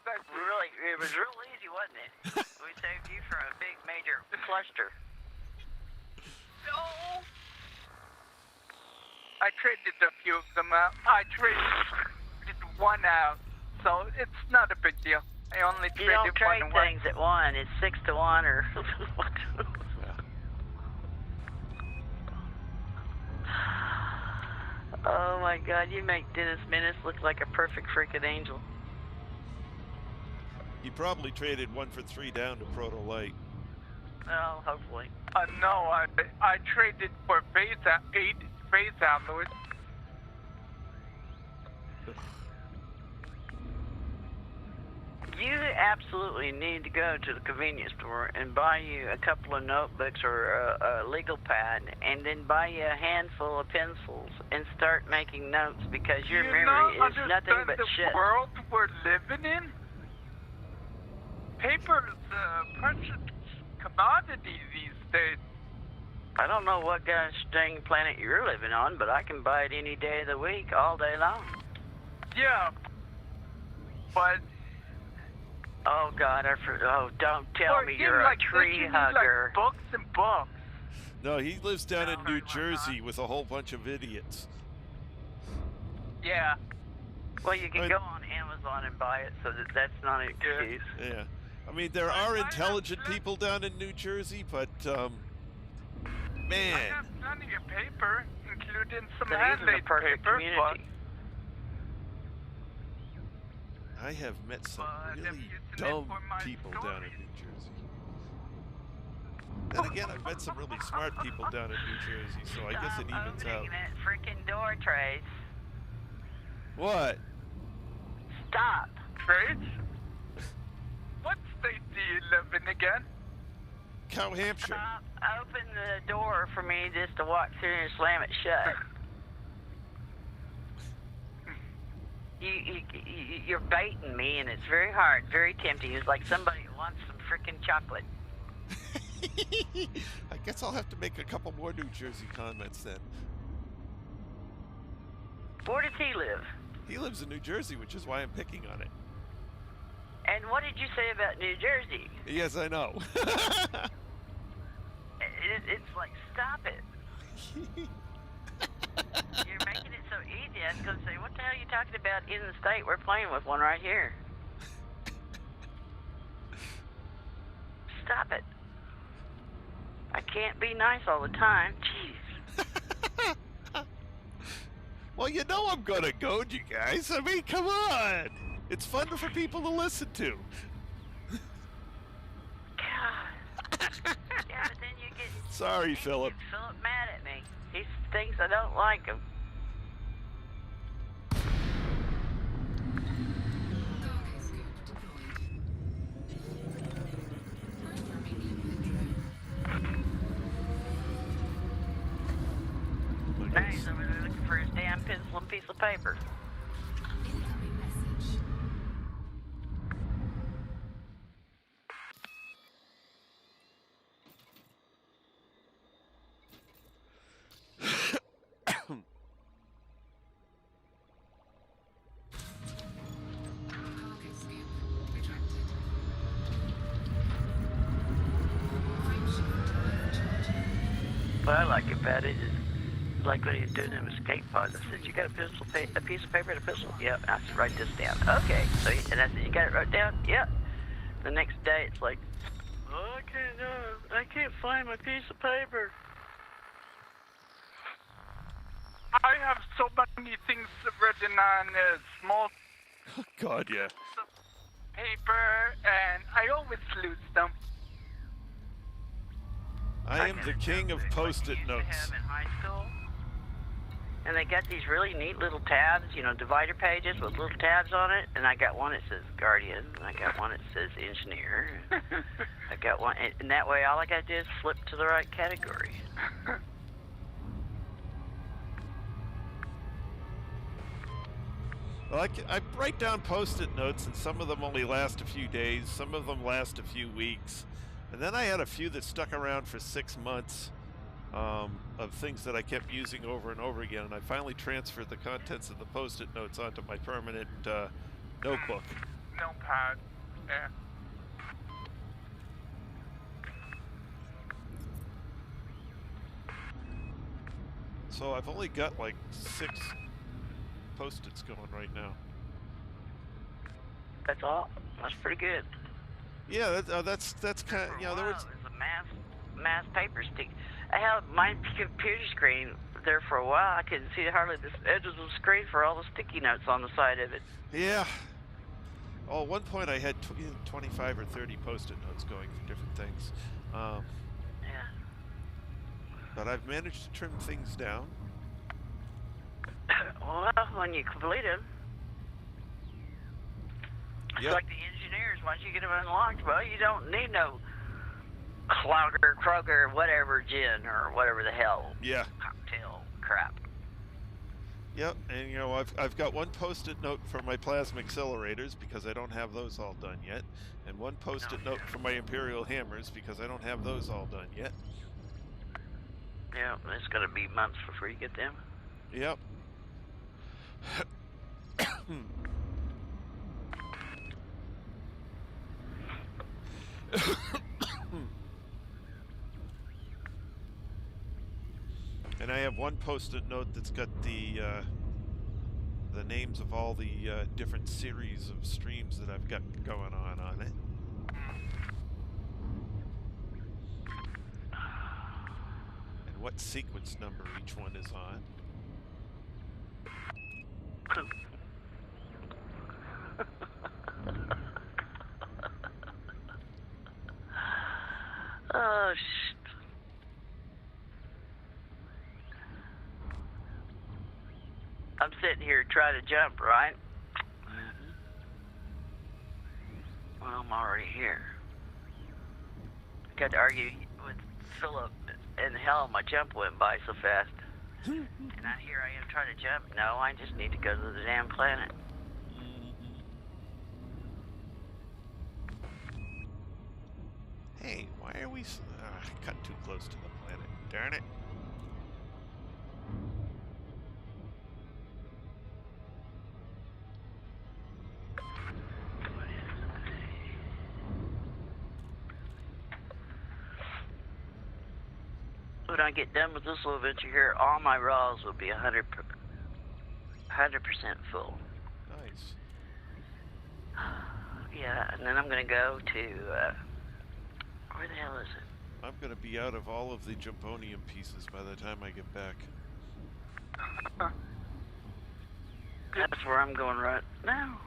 Really, it was real easy, wasn't it? We saved you from a big major cluster. No. I traded a few of them out. I traded one out, so it's not a big deal. I only You traded don't trade one things at 1. It's 6 to 1 or what? Oh my God! You make Dennis Menace look like a perfect freaking angel. He probably traded 1 for 3 down to proto-light. Oh, hopefully. No, I traded for 8 phase alloys. You absolutely need to go to the convenience store and buy you a couple of notebooks or a legal pad, and then buy you a handful of pencils and start making notes, because your memory is nothing but shit. The world we're living in? Paper is a precious commodity these days. I don't know what kind of dang planet you're living on, but I can buy it any day of the week, all day long. Yeah, but... Oh God, don't tell me you're like a tree hugger. Like books and books. No, he lives down in New Jersey with a whole bunch of idiots. Yeah. Well, you can go on Amazon Amazon and buy it, so that's not an excuse. Yeah. I mean, there are intelligent people down in New Jersey, but, I man. have plenty of paper, including some They're using the handmade perfect paper, community. I have met some But really I'm using it dumb for my people down in stories. New Jersey. Then again, I've met some really smart people down in New Jersey, so I guess it evens out. opening that freaking door, Trace. What? Stop. Trace? What state do you live in again? Cow Hampshire. Stop. Open the door for me just to walk through and slam it shut. You're baiting me, and it's very hard, very tempting. It's like somebody who wants some freaking chocolate. I guess I'll have to make a couple more New Jersey comments then. Where does he live? He lives in New Jersey, which is why I'm picking on it. And what did you say about New Jersey? Yes, I know. It's like, stop it. You're making it so easy. I was going to say, what the hell are you talking about in the state? We're playing with one right here. Stop it. I can't be nice all the time. Jeez. Well, you know I'm gonna goad you guys. I mean, come on. It's fun for people to listen to. God. Yeah, but then you get... Sorry, Philip. Philip mad at me. He thinks I don't like him. Cargo scope deployed. Programming inventory. Now he's over there looking for his damn pencil and piece of paper. Incoming message. Cargo scoop retracted. Frameshift overcharging. What I like about it is, like when he's doing them escape pods, I said, you got a piece of paper and a pencil? Yep. I said, write this down. Okay. So, and I said, you got it wrote down? Yep. The next day, it's like, oh, I can't find my piece of paper. I have so many things written on small Oh, God, yeah. paper, and I always lose them. I am the king of Post-it Like notes. you used to have in high school. And they got these really neat little tabs, you know, divider pages with little tabs on it. And I got one that says Guardian, and I got one that says Engineer. I got one, and that way all I got to do is flip to the right category. Well, I write down Post-it notes, and some of them only last a few days. Some of them last a few weeks. And then I had a few that stuck around for 6 months of things that I kept using over and over again. And I finally transferred the contents of the Post-it notes onto my permanent notebook. Notepad. Yeah. So I've only got like 6 Post-its going right now. That's all. That's pretty good. Yeah, that's kind of, you know, there was... It was a mass paper stick. I had my computer screen there for a while. I couldn't see hardly the edges of the screen for all the sticky notes on the side of it. Yeah. Oh, at one point I had 25 or 30 Post-it notes going for different things. Yeah. But I've managed to trim things down. Well, when you complete them, it's Yep. like the engineers. Once you get them unlocked, well, you don't need no Kroger, whatever gin or whatever the hell Yeah. cocktail crap. Yep, and you know, I've got one Post-it note for my plasma accelerators because I don't have those all done yet, and one Post-it note for my Imperial hammers because I don't have those all done yet. Yeah, it's gonna be months before you get them. Yep. And I have one Post-it note that's got the the names of all the different series of streams that I've got going on it. And what sequence number each one is on. Oh, shit. I'm sitting here trying to jump, right? Well, I'm already here. Got to argue with Philip, and hell, my jump went by so fast. And here I am trying to jump. No, I just need to go to the damn planet. Hey, why are we... cut too close to the planet. Darn it. When I get done with this little venture here, all my raws will be 100% full. Nice. Yeah, and then I'm going to go to... where the hell is it? I'm going to be out of all of the Jumponium pieces by the time I get back. That's where I'm going right now.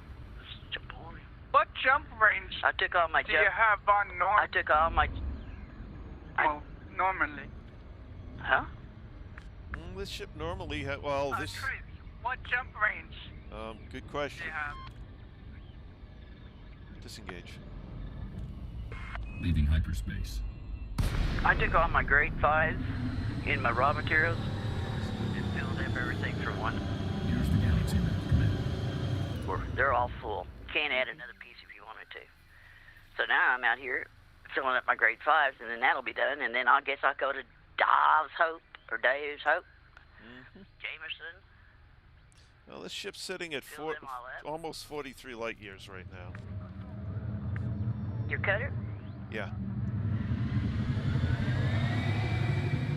Jumponium. What jump range I took all my do you have on norm? I took all my... Well, normally. Huh? This ship normally well, this... Trace, what jump range good do question. you have? Disengage. Leaving hyperspace. I took all my grade 5s in my raw materials and filled up everything for one. Here's the galaxy map. Command. They're all full. Can't add another piece if you wanted to. So now I'm out here filling up my grade 5s, and then that'll be done, and then I guess I'll go to Dave's Hope, or Dave's Hope. Jameson. Well, this ship's sitting at Fill them all up. almost 43 light years right now. Your cutter? Yeah.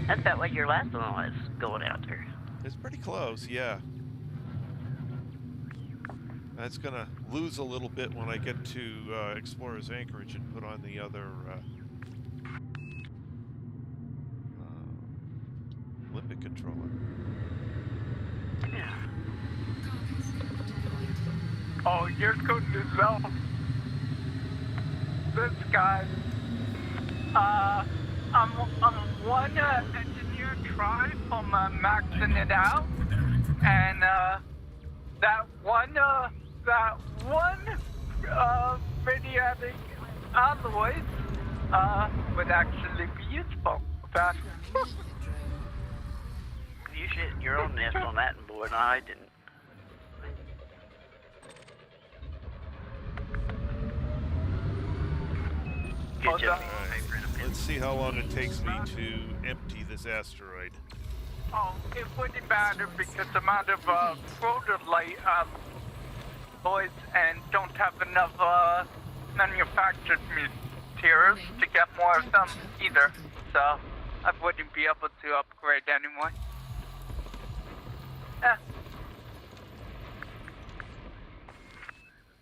That's about what your last one was going out there. It's pretty close, yeah. That's going to lose a little bit when I get to Explorer's Anchorage and put on the other Olympic controller. Yeah. Oh, you're going to sell this guy. I'm one engineer try from maxing it out, and that one radioactive alloys would actually be useful. But You shit your own nest on that, boy, and I didn't. Get you a piece of paper and a pen. Let's see how long it takes me to empty this asteroid. oh, it wouldn't matter because the amount of prototype alloys and don't have enough manufactured materials to get more of them either. So I wouldn't be able to upgrade anyway. Yeah.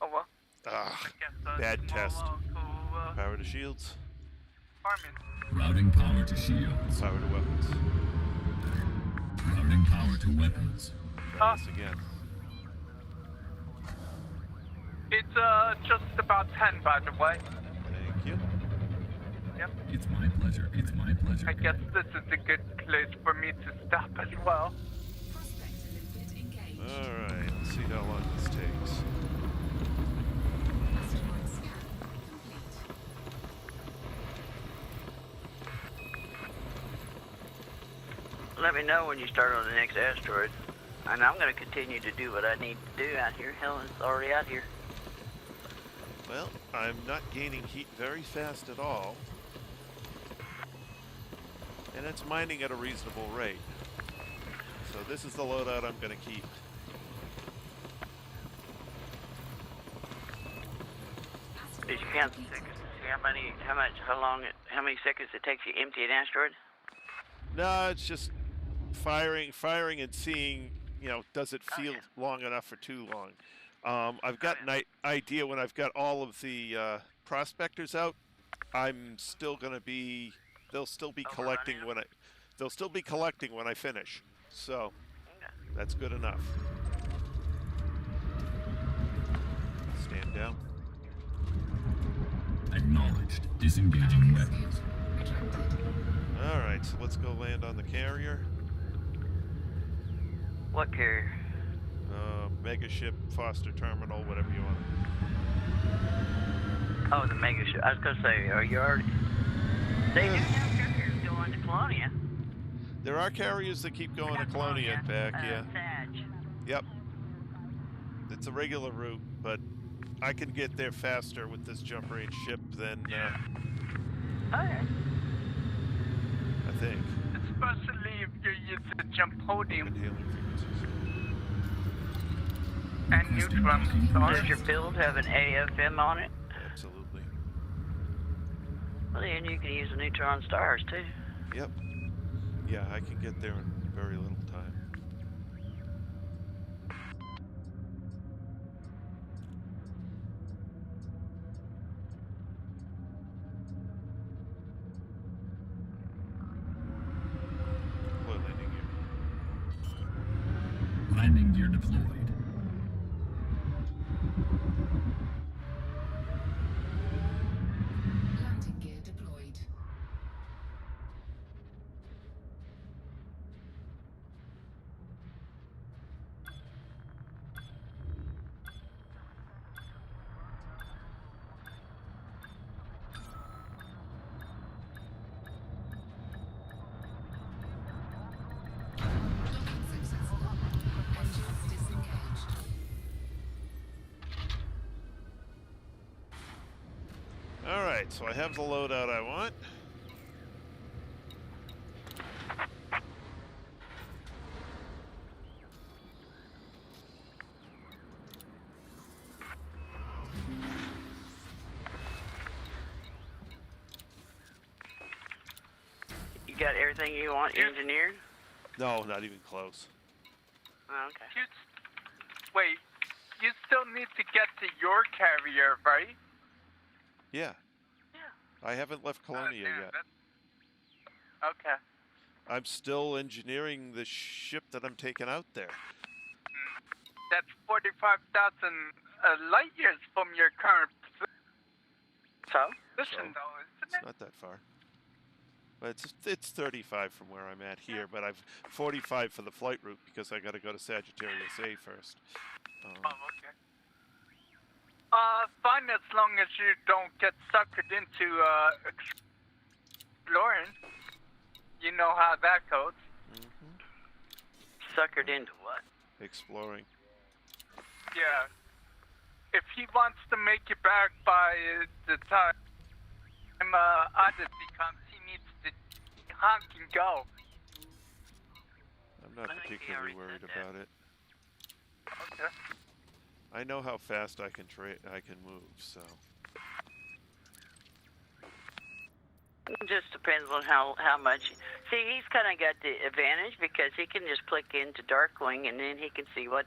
Oh well. Ah, Guess bad test. tomorrow, Power to shields. farming. Routing power to shields. Power to weapons. Routing power to weapons. Try this again. It's just about 10, by the way. Thank you. Yep. It's my pleasure. It's my pleasure. I guess this is a good place for me to stop as well. Prospect limpet engaged. Alright, let's see how long this takes. Asteroid scan complete. Let me know when you start on the next asteroid. And I'm going to continue to do what I need to do out here. Hell, it's already out here. Well, I'm not gaining heat very fast at all. And it's mining at a reasonable rate. So this is the loadout I'm going to keep. Did you count the seconds? See how many seconds it takes you to empty an asteroid? No, it's just firing and seeing you know, does it feel long enough or too long? I've got an idea when I've got all of the prospectors out. I'm still going to be. They'll still be collecting when I. They'll still be collecting when I finish. So that's good enough. Stand down. Acknowledged. Disengaging weapons. All right, so let's go land on the carrier. What carrier? Mega ship, Foster terminal, whatever you want. Oh, the mega ship. I was gonna say, are you already? They do have carriers going to Colonia. There are carriers that keep going to Colonia and back, yeah. Sag. Yep. It's a regular route, but I can get there faster with this jump range ship than, Okay. I think. Especially if you're using the jump podium Hailing frequencies. and neutron Does stars. your build have an AFM on it? Absolutely. Well, then you can use the neutron stars too. Yep. Yeah, I can get there in very little time. Deploy landing gear. Landing gear deployed. Landing gear deployed. Docking successful. Engines disengaged. All right, so I have the loadout I want. You got everything you want engineered? No, not even close. Oh, okay. Wait, you still need to get to your carrier, right? Yeah. I haven't left Colonia Damn, yet. Okay. I'm still engineering the ship that I'm taking out there. That's 45,000 light years from your current position, though, It's isn't it? not that far. But it's 35 from where I'm at here, but I've 45 for the flight route because I got to go to Sagittarius A first. Oh, okay. Fine as long as you don't get suckered into exploring. You know how that goes. Suckered into what? Exploring. Yeah. If he wants to make it back by the time Odyssey comes, he needs to honk and go. I'm not I think he particularly already worried said that. about it. Okay. I know how fast I can move, so. It just depends on how much. See, he's kind of got the advantage because he can just click into Darkwing and then he can see what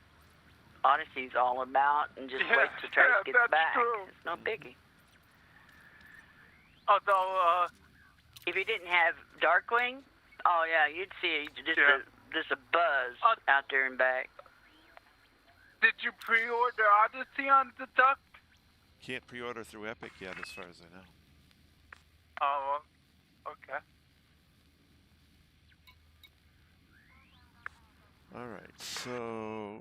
Odyssey's all about and just wait till Trace gets that's back. true. It's no biggie. Although, If you didn't have Darkwing, oh yeah, you'd see just a buzz out there and back. did you pre-order Odyssey on the duck? Can't pre-order through Epic yet, as far as I know. Oh, okay. Alright, so.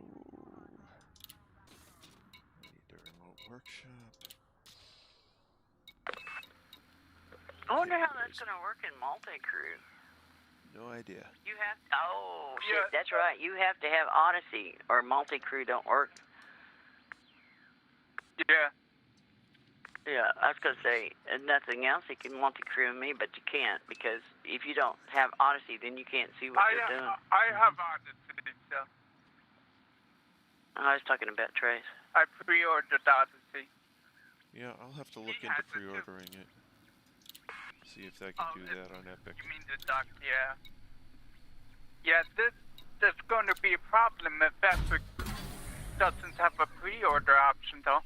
I need the remote workshop. I wonder how that's going to work in multi-crew. No idea. You have oh shit, Yeah. that's right. You have to have Odyssey or multi-crew don't work. Yeah. Yeah, I was gonna say nothing else. You can multi-crew me, but you can't because if you don't have Odyssey, then you can't see what they're doing. I have Odyssey, so I was talking about Trace. I pre-ordered Odyssey. Yeah, I'll have to look He into has it too. pre-ordering it. See if I can do that on Epic. You mean the duck? Yeah. Yeah. there's going to be a problem if Epic doesn't have a pre-order option, though.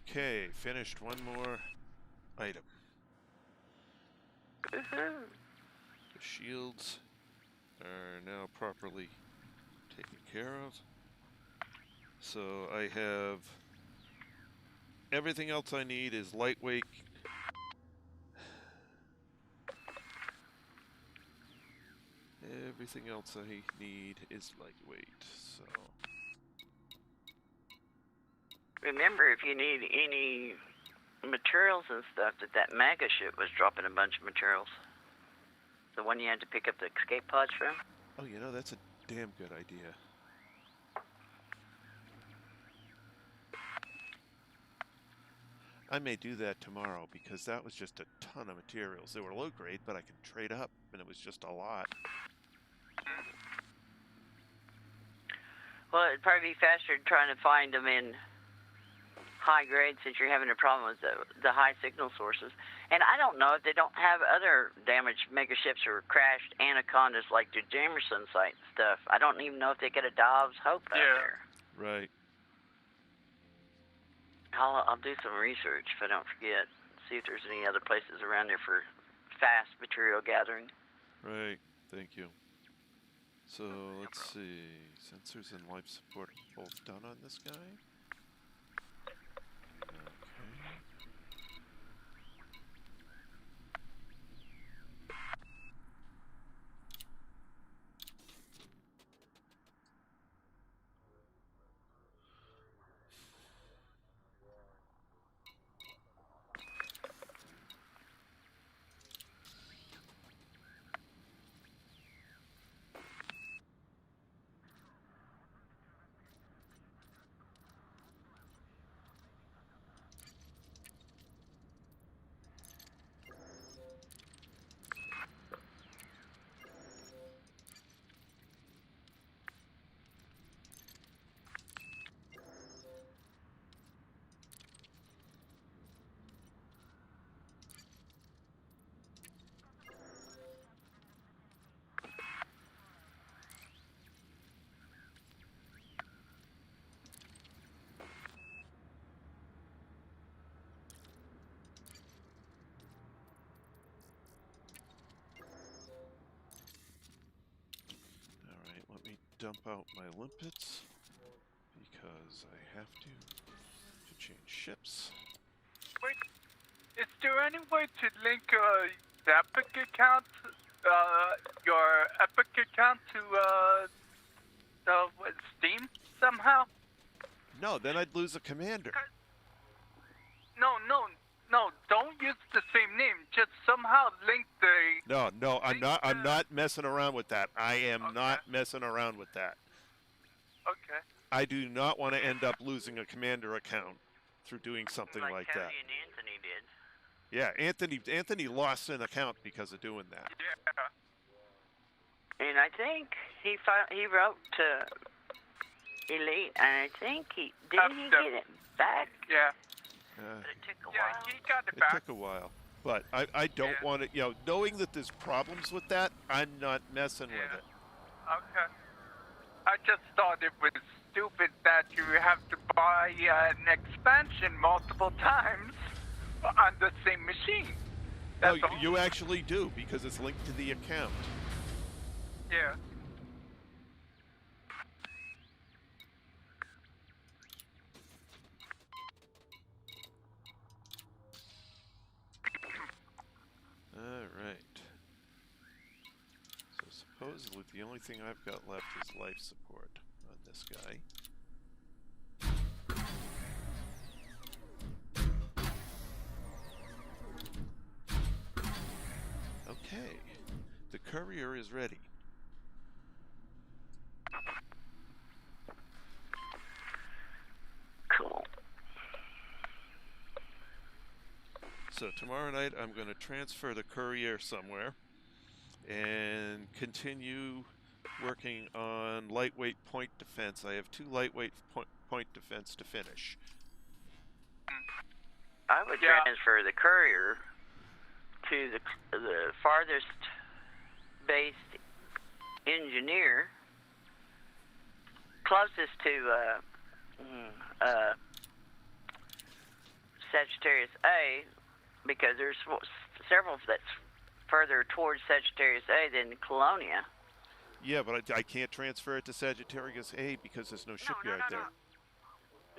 Okay, finished one more item. Woohoo! The shields are now properly taken care of. So I have everything else I need is lightweight. Everything else I need is lightweight, so... Remember, if you need any materials and stuff, that mega ship was dropping a bunch of materials. The one you had to pick up the escape pods from. Oh, you know, that's a damn good idea. I may do that tomorrow, because that was just a ton of materials. They were low grade, but I can trade up, and it was just a lot. Well, it'd probably be faster trying to find them in high grade since you're having a problem with the high signal sources. And I don't know if they don't have other damaged mega ships or crashed anacondas like the Jamerson site and stuff. I don't even know if they get a Dobbs Hope out there. Right. I'll do some research if I don't forget. See if there's any other places around there for fast material gathering. Right. Thank you. So, let's see. Sensors and life support both done on this guy. Dump out my limpets because I have to change ships. Wait, is there any way to link the Epic account, your Epic account to Steam somehow? No, then I'd lose a commander. No, don't use the same name. Just somehow link the... No, I'm not messing around with that. I am not messing around with that. Okay. I do not want to end up losing a commander account through doing something like that. Cody and Anthony did. Yeah, Anthony lost an account because of doing that. Yeah. And I think he wrote to Elite, and I think he get it back? Yeah. But it took a while. Yeah, he got it It back. took a while. But I don't want to, knowing that there's problems with that, I'm not messing with it. Okay. I just thought it was stupid that you have to buy an expansion multiple times on the same machine. No, you actually do, because it's linked to the account. Yeah. Alright. So supposedly the only thing I've got left is life support on this guy. Okay. The courier is ready. Cool. So tomorrow night I'm going to transfer the courier somewhere and continue working on lightweight point defense. I have 2 lightweight point defense to finish. I would transfer the courier to the farthest based engineer, closest to Sagittarius A, because there's several that's further towards Sagittarius A than Colonia. Yeah, but I can't transfer it to Sagittarius A because there's no shipyard there.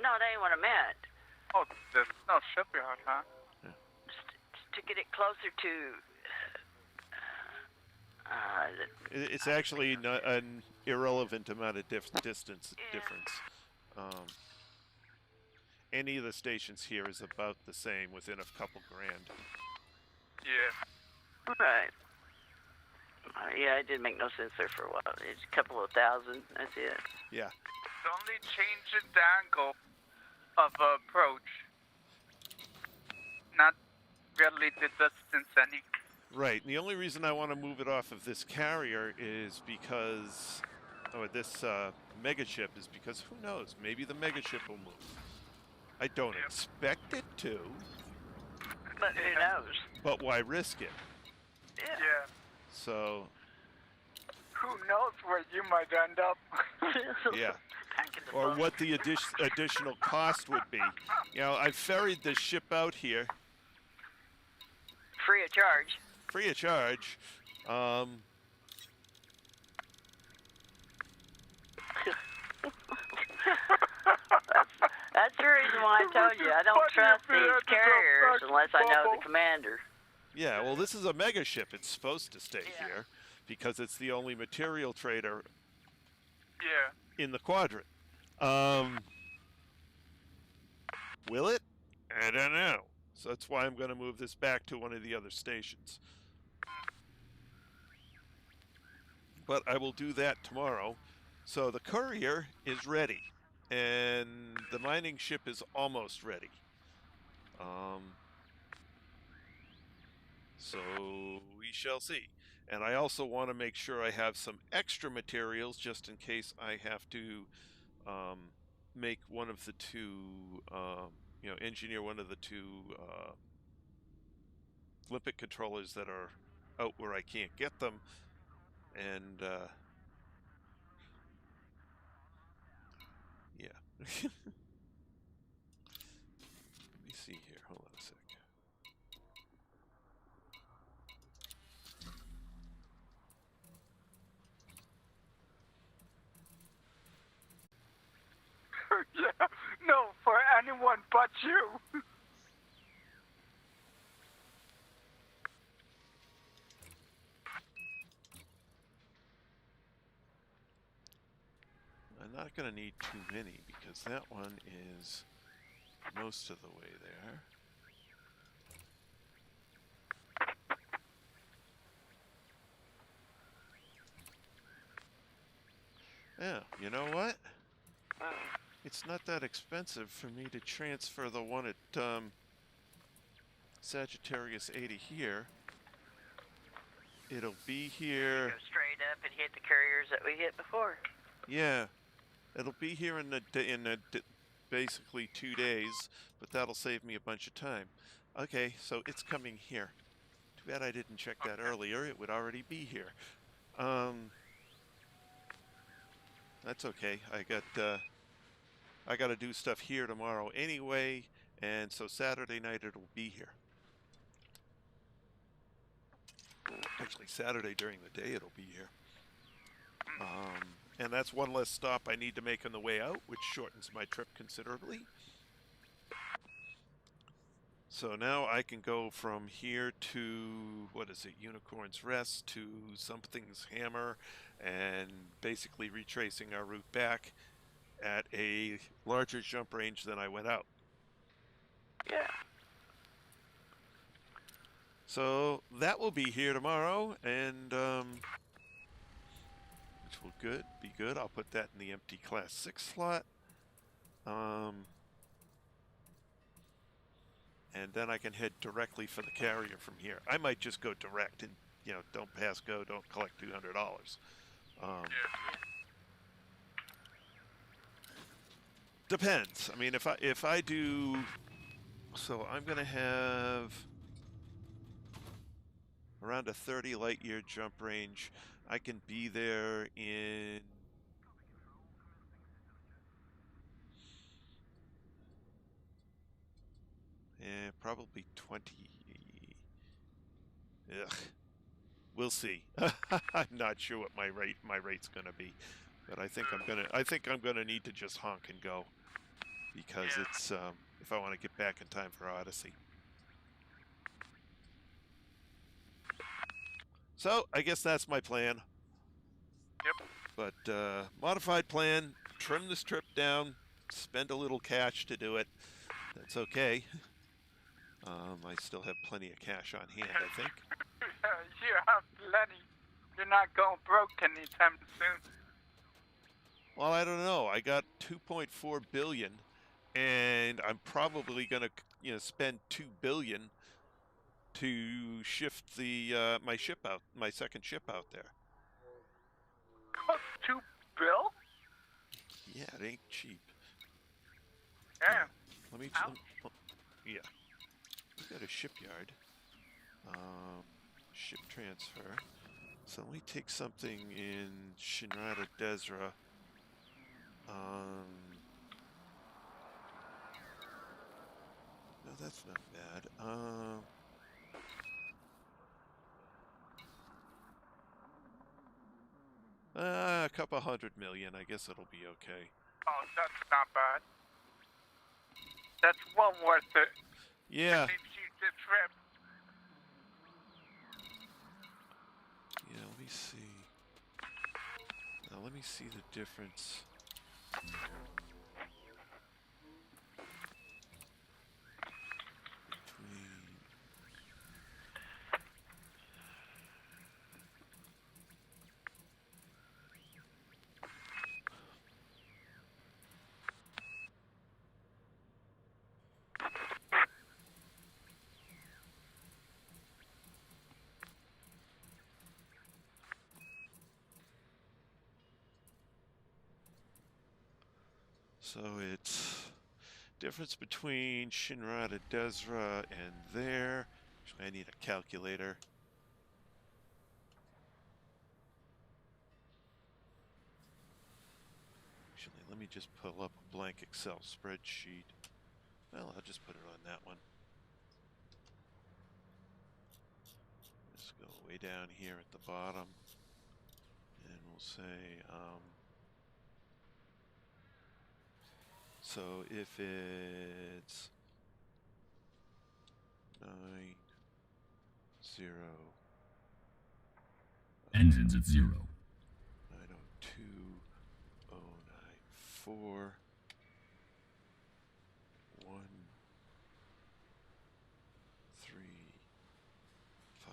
No, that ain't what I meant. Oh, there's no shipyard, huh? To get it closer to. It's actually an irrelevant amount of distance difference. Any of the stations here is about the same, within a couple grand. Yeah. Right. Yeah, it didn't make no sense there for a while. It's a couple of thousand. That's it. Yeah. It's only change the angle of approach, not really the distance any. Right. And the only reason I want to move it off of this carrier is because, or this megaship, is because who knows? Maybe the megaship will move. I don't expect it to. But who knows? But why risk it? Yeah. So. Who knows where you might end up? Yeah. Or what the additional cost would be. You know, I ferried this ship out here. Free of charge. Free of charge. That's the reason why I told you I don't trust these carriers unless I know the commander. Yeah, well, this is a mega ship. It's supposed to stay here because it's the only material trader in the quadrant. Will it? I don't know. So that's why I'm going to move this back to one of the other stations. But I will do that tomorrow. So the courier is ready. And the mining ship is almost ready. So we shall see. And I also want to make sure I have some extra materials just in case I have to make one of the two, engineer one of the two limpet controllers that are out where I can't get them. And yeah. Let me see here. Hold on a sec. Yeah, no, for anyone but you. I'm not going to need too many because that one is most of the way there. Yeah, you know what? It's not that expensive for me to transfer the one at Sagittarius A to here. It'll be here. Go straight up and hit the carriers that we hit before. Yeah, it'll be here in basically 2 days, but that'll save me a bunch of time. Okay, so it's coming here. Too bad I didn't check that earlier. It would already be here. That's okay. I got to do stuff here tomorrow anyway, and so Saturday night it'll be here. Actually, Saturday during the day it'll be here. And that's one less stop I need to make on the way out, which shortens my trip considerably. So now I can go from here to, what is it, Unicorn's Rest to Something's Hammer, and basically retracing our route back at a larger jump range than I went out. Yeah. So that will be here tomorrow, and which will be good. I'll put that in the empty Class 6 slot. And then I can head directly for the carrier from here. I might just go direct and, don't pass go, don't collect $200. Depends. I mean, if I do, so I'm gonna have. around a 30 light year jump range. I can be there in probably 20. Ugh. We'll see. I'm not sure what my rate's gonna be, but I think I'm gonna need to just honk and go because it's if I want to get back in time for Odyssey. So I guess that's my plan. Yep. But modified plan: trim this trip down, spend a little cash to do it. That's okay. I still have plenty of cash on hand, I think. You have plenty. You're not going broke anytime soon. Well, I don't know. I got 2.4 billion, and I'm probably gonna, spend 2 billion to shift the my second ship out there. Cost $2 billion? Yeah, it ain't cheap. Yeah. Let me. Ouch. Yeah. We got a shipyard. Ship transfer. So let me take something in Shinrata Desra. No, that's not bad. A couple 100 million. I guess it'll be okay. Oh, that's not bad. That's well worth it. Yeah. It leaves you the trip. Yeah, let me see. Now let me see the difference. Between so it's difference between Shinrata Desra and there. Actually, I need a calculator. Actually, let me just pull up a blank Excel spreadsheet. Well, I'll just put it on that one. Let's go way down here at the bottom. And we'll say, so if it's 90 Engines at 0. 902.094 1 3 5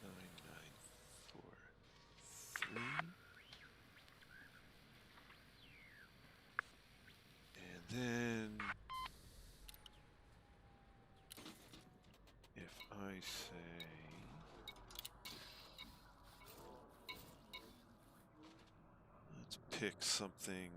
9 9 4 3. And then if I say let's pick something.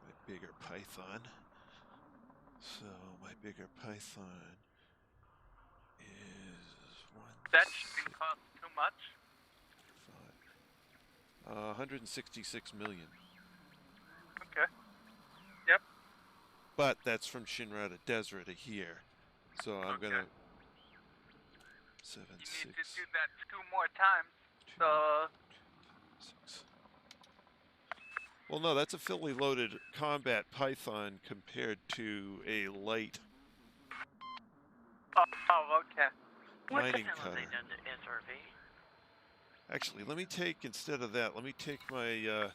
My bigger Python. So my bigger Python is 1. That shouldn't cost too much. 166 million. Okay. Yep. But that's from Shinrata Desra to here. So I'm Okay. gonna 7 You 6 need to do that 2 more times. 2, So 6. Well, no, that's a fully loaded combat Python compared to a light okay. What the mining hell have they cutter. done to SRV? Actually, let me take, instead of that, let me take my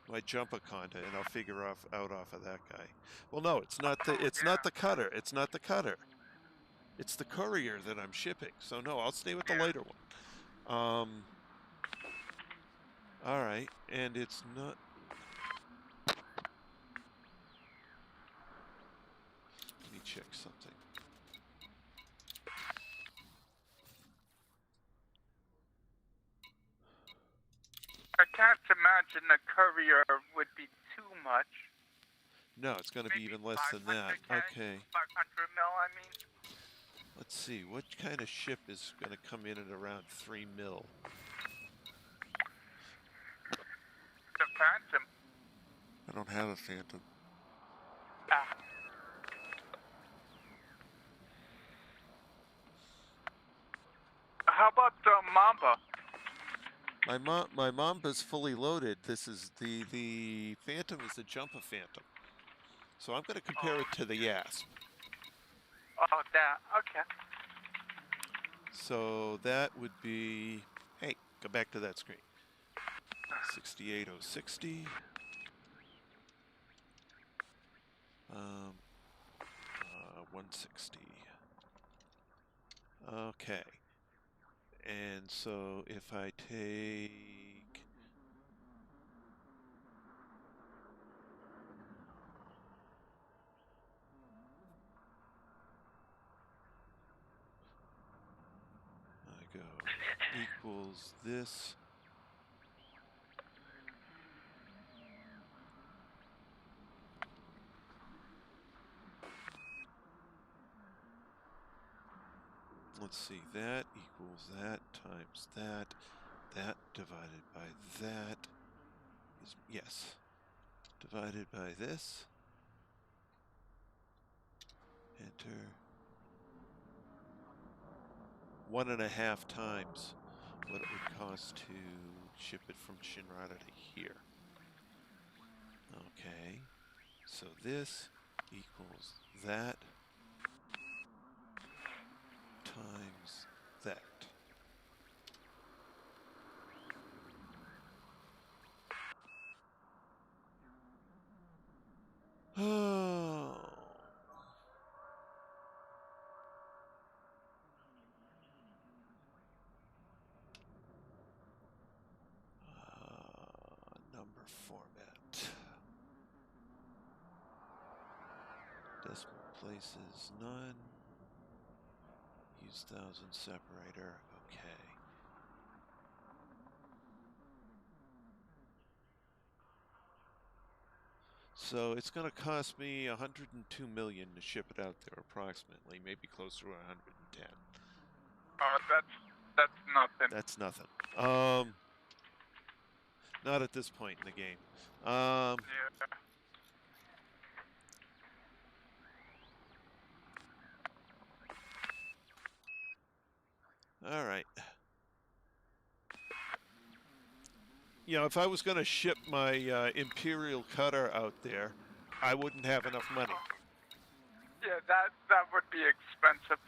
my Jumpaconda and I'll figure out off of that guy. Well, no, it's not not the cutter. It's not the cutter. It's the courier that I'm shipping. So no, I'll stay with the lighter one. All right, and it's not. Let me check something. imagine a courier would be too much. No, it's going to be Maybe even less than that. 500K, Okay. 500 mil, I mean. Let's see. What kind of ship is going to come in at around 3 mil? The Phantom. I don't have a Phantom. Ah. How about the Mamba? My Mamba's fully loaded. This is the Phantom is the Jumpa Phantom. So I'm going to compare it to the Yasp. Oh, that. Okay. So that would be, hey, go back to that screen. 68060. 160. Okay. And so if I take I go equals this. Let's see, that equals that times that. That divided by that is, yes, divided by this. Enter. 1.5 times what it would cost to ship it from Shinrada to here. Okay, so this equals that times that. Oh. Number format. Decimal places none. Use thousand separator. Okay. So it's going to cost me 102 million to ship it out there, approximately, maybe closer to 110. Oh, that's nothing. That's nothing. Not at this point in the game. Yeah. All right. You know, if I was going to ship my Imperial cutter out there, I wouldn't have enough money. Yeah, that would be expensive.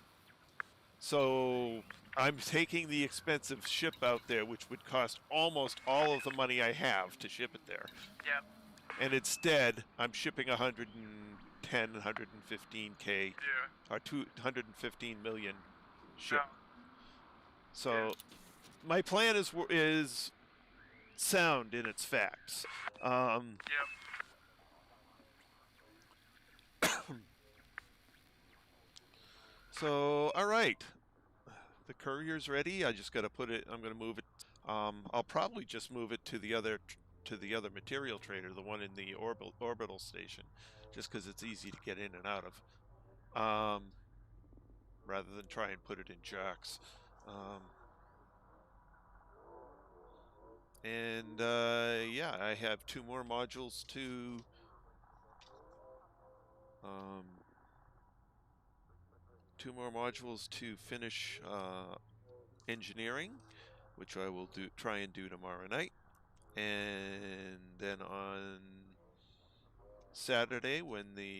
So I'm taking the expensive ship out there, which would cost almost all of the money I have to ship it there. Yep. And instead, I'm shipping 110, 115K, Yeah. or 215 million ship. Yeah. So Yeah. my plan is sound in its facts. Yep. So, all right. The courier's ready. I just got to put it, I'm going to move it. I'll probably just move it to the other material trader, the one in the orbital station, just because it's easy to get in and out of, rather than try and put it in jacks. And yeah, I have 2 more modules to finish engineering, which I will try and do tomorrow night. And then on Saturday, when the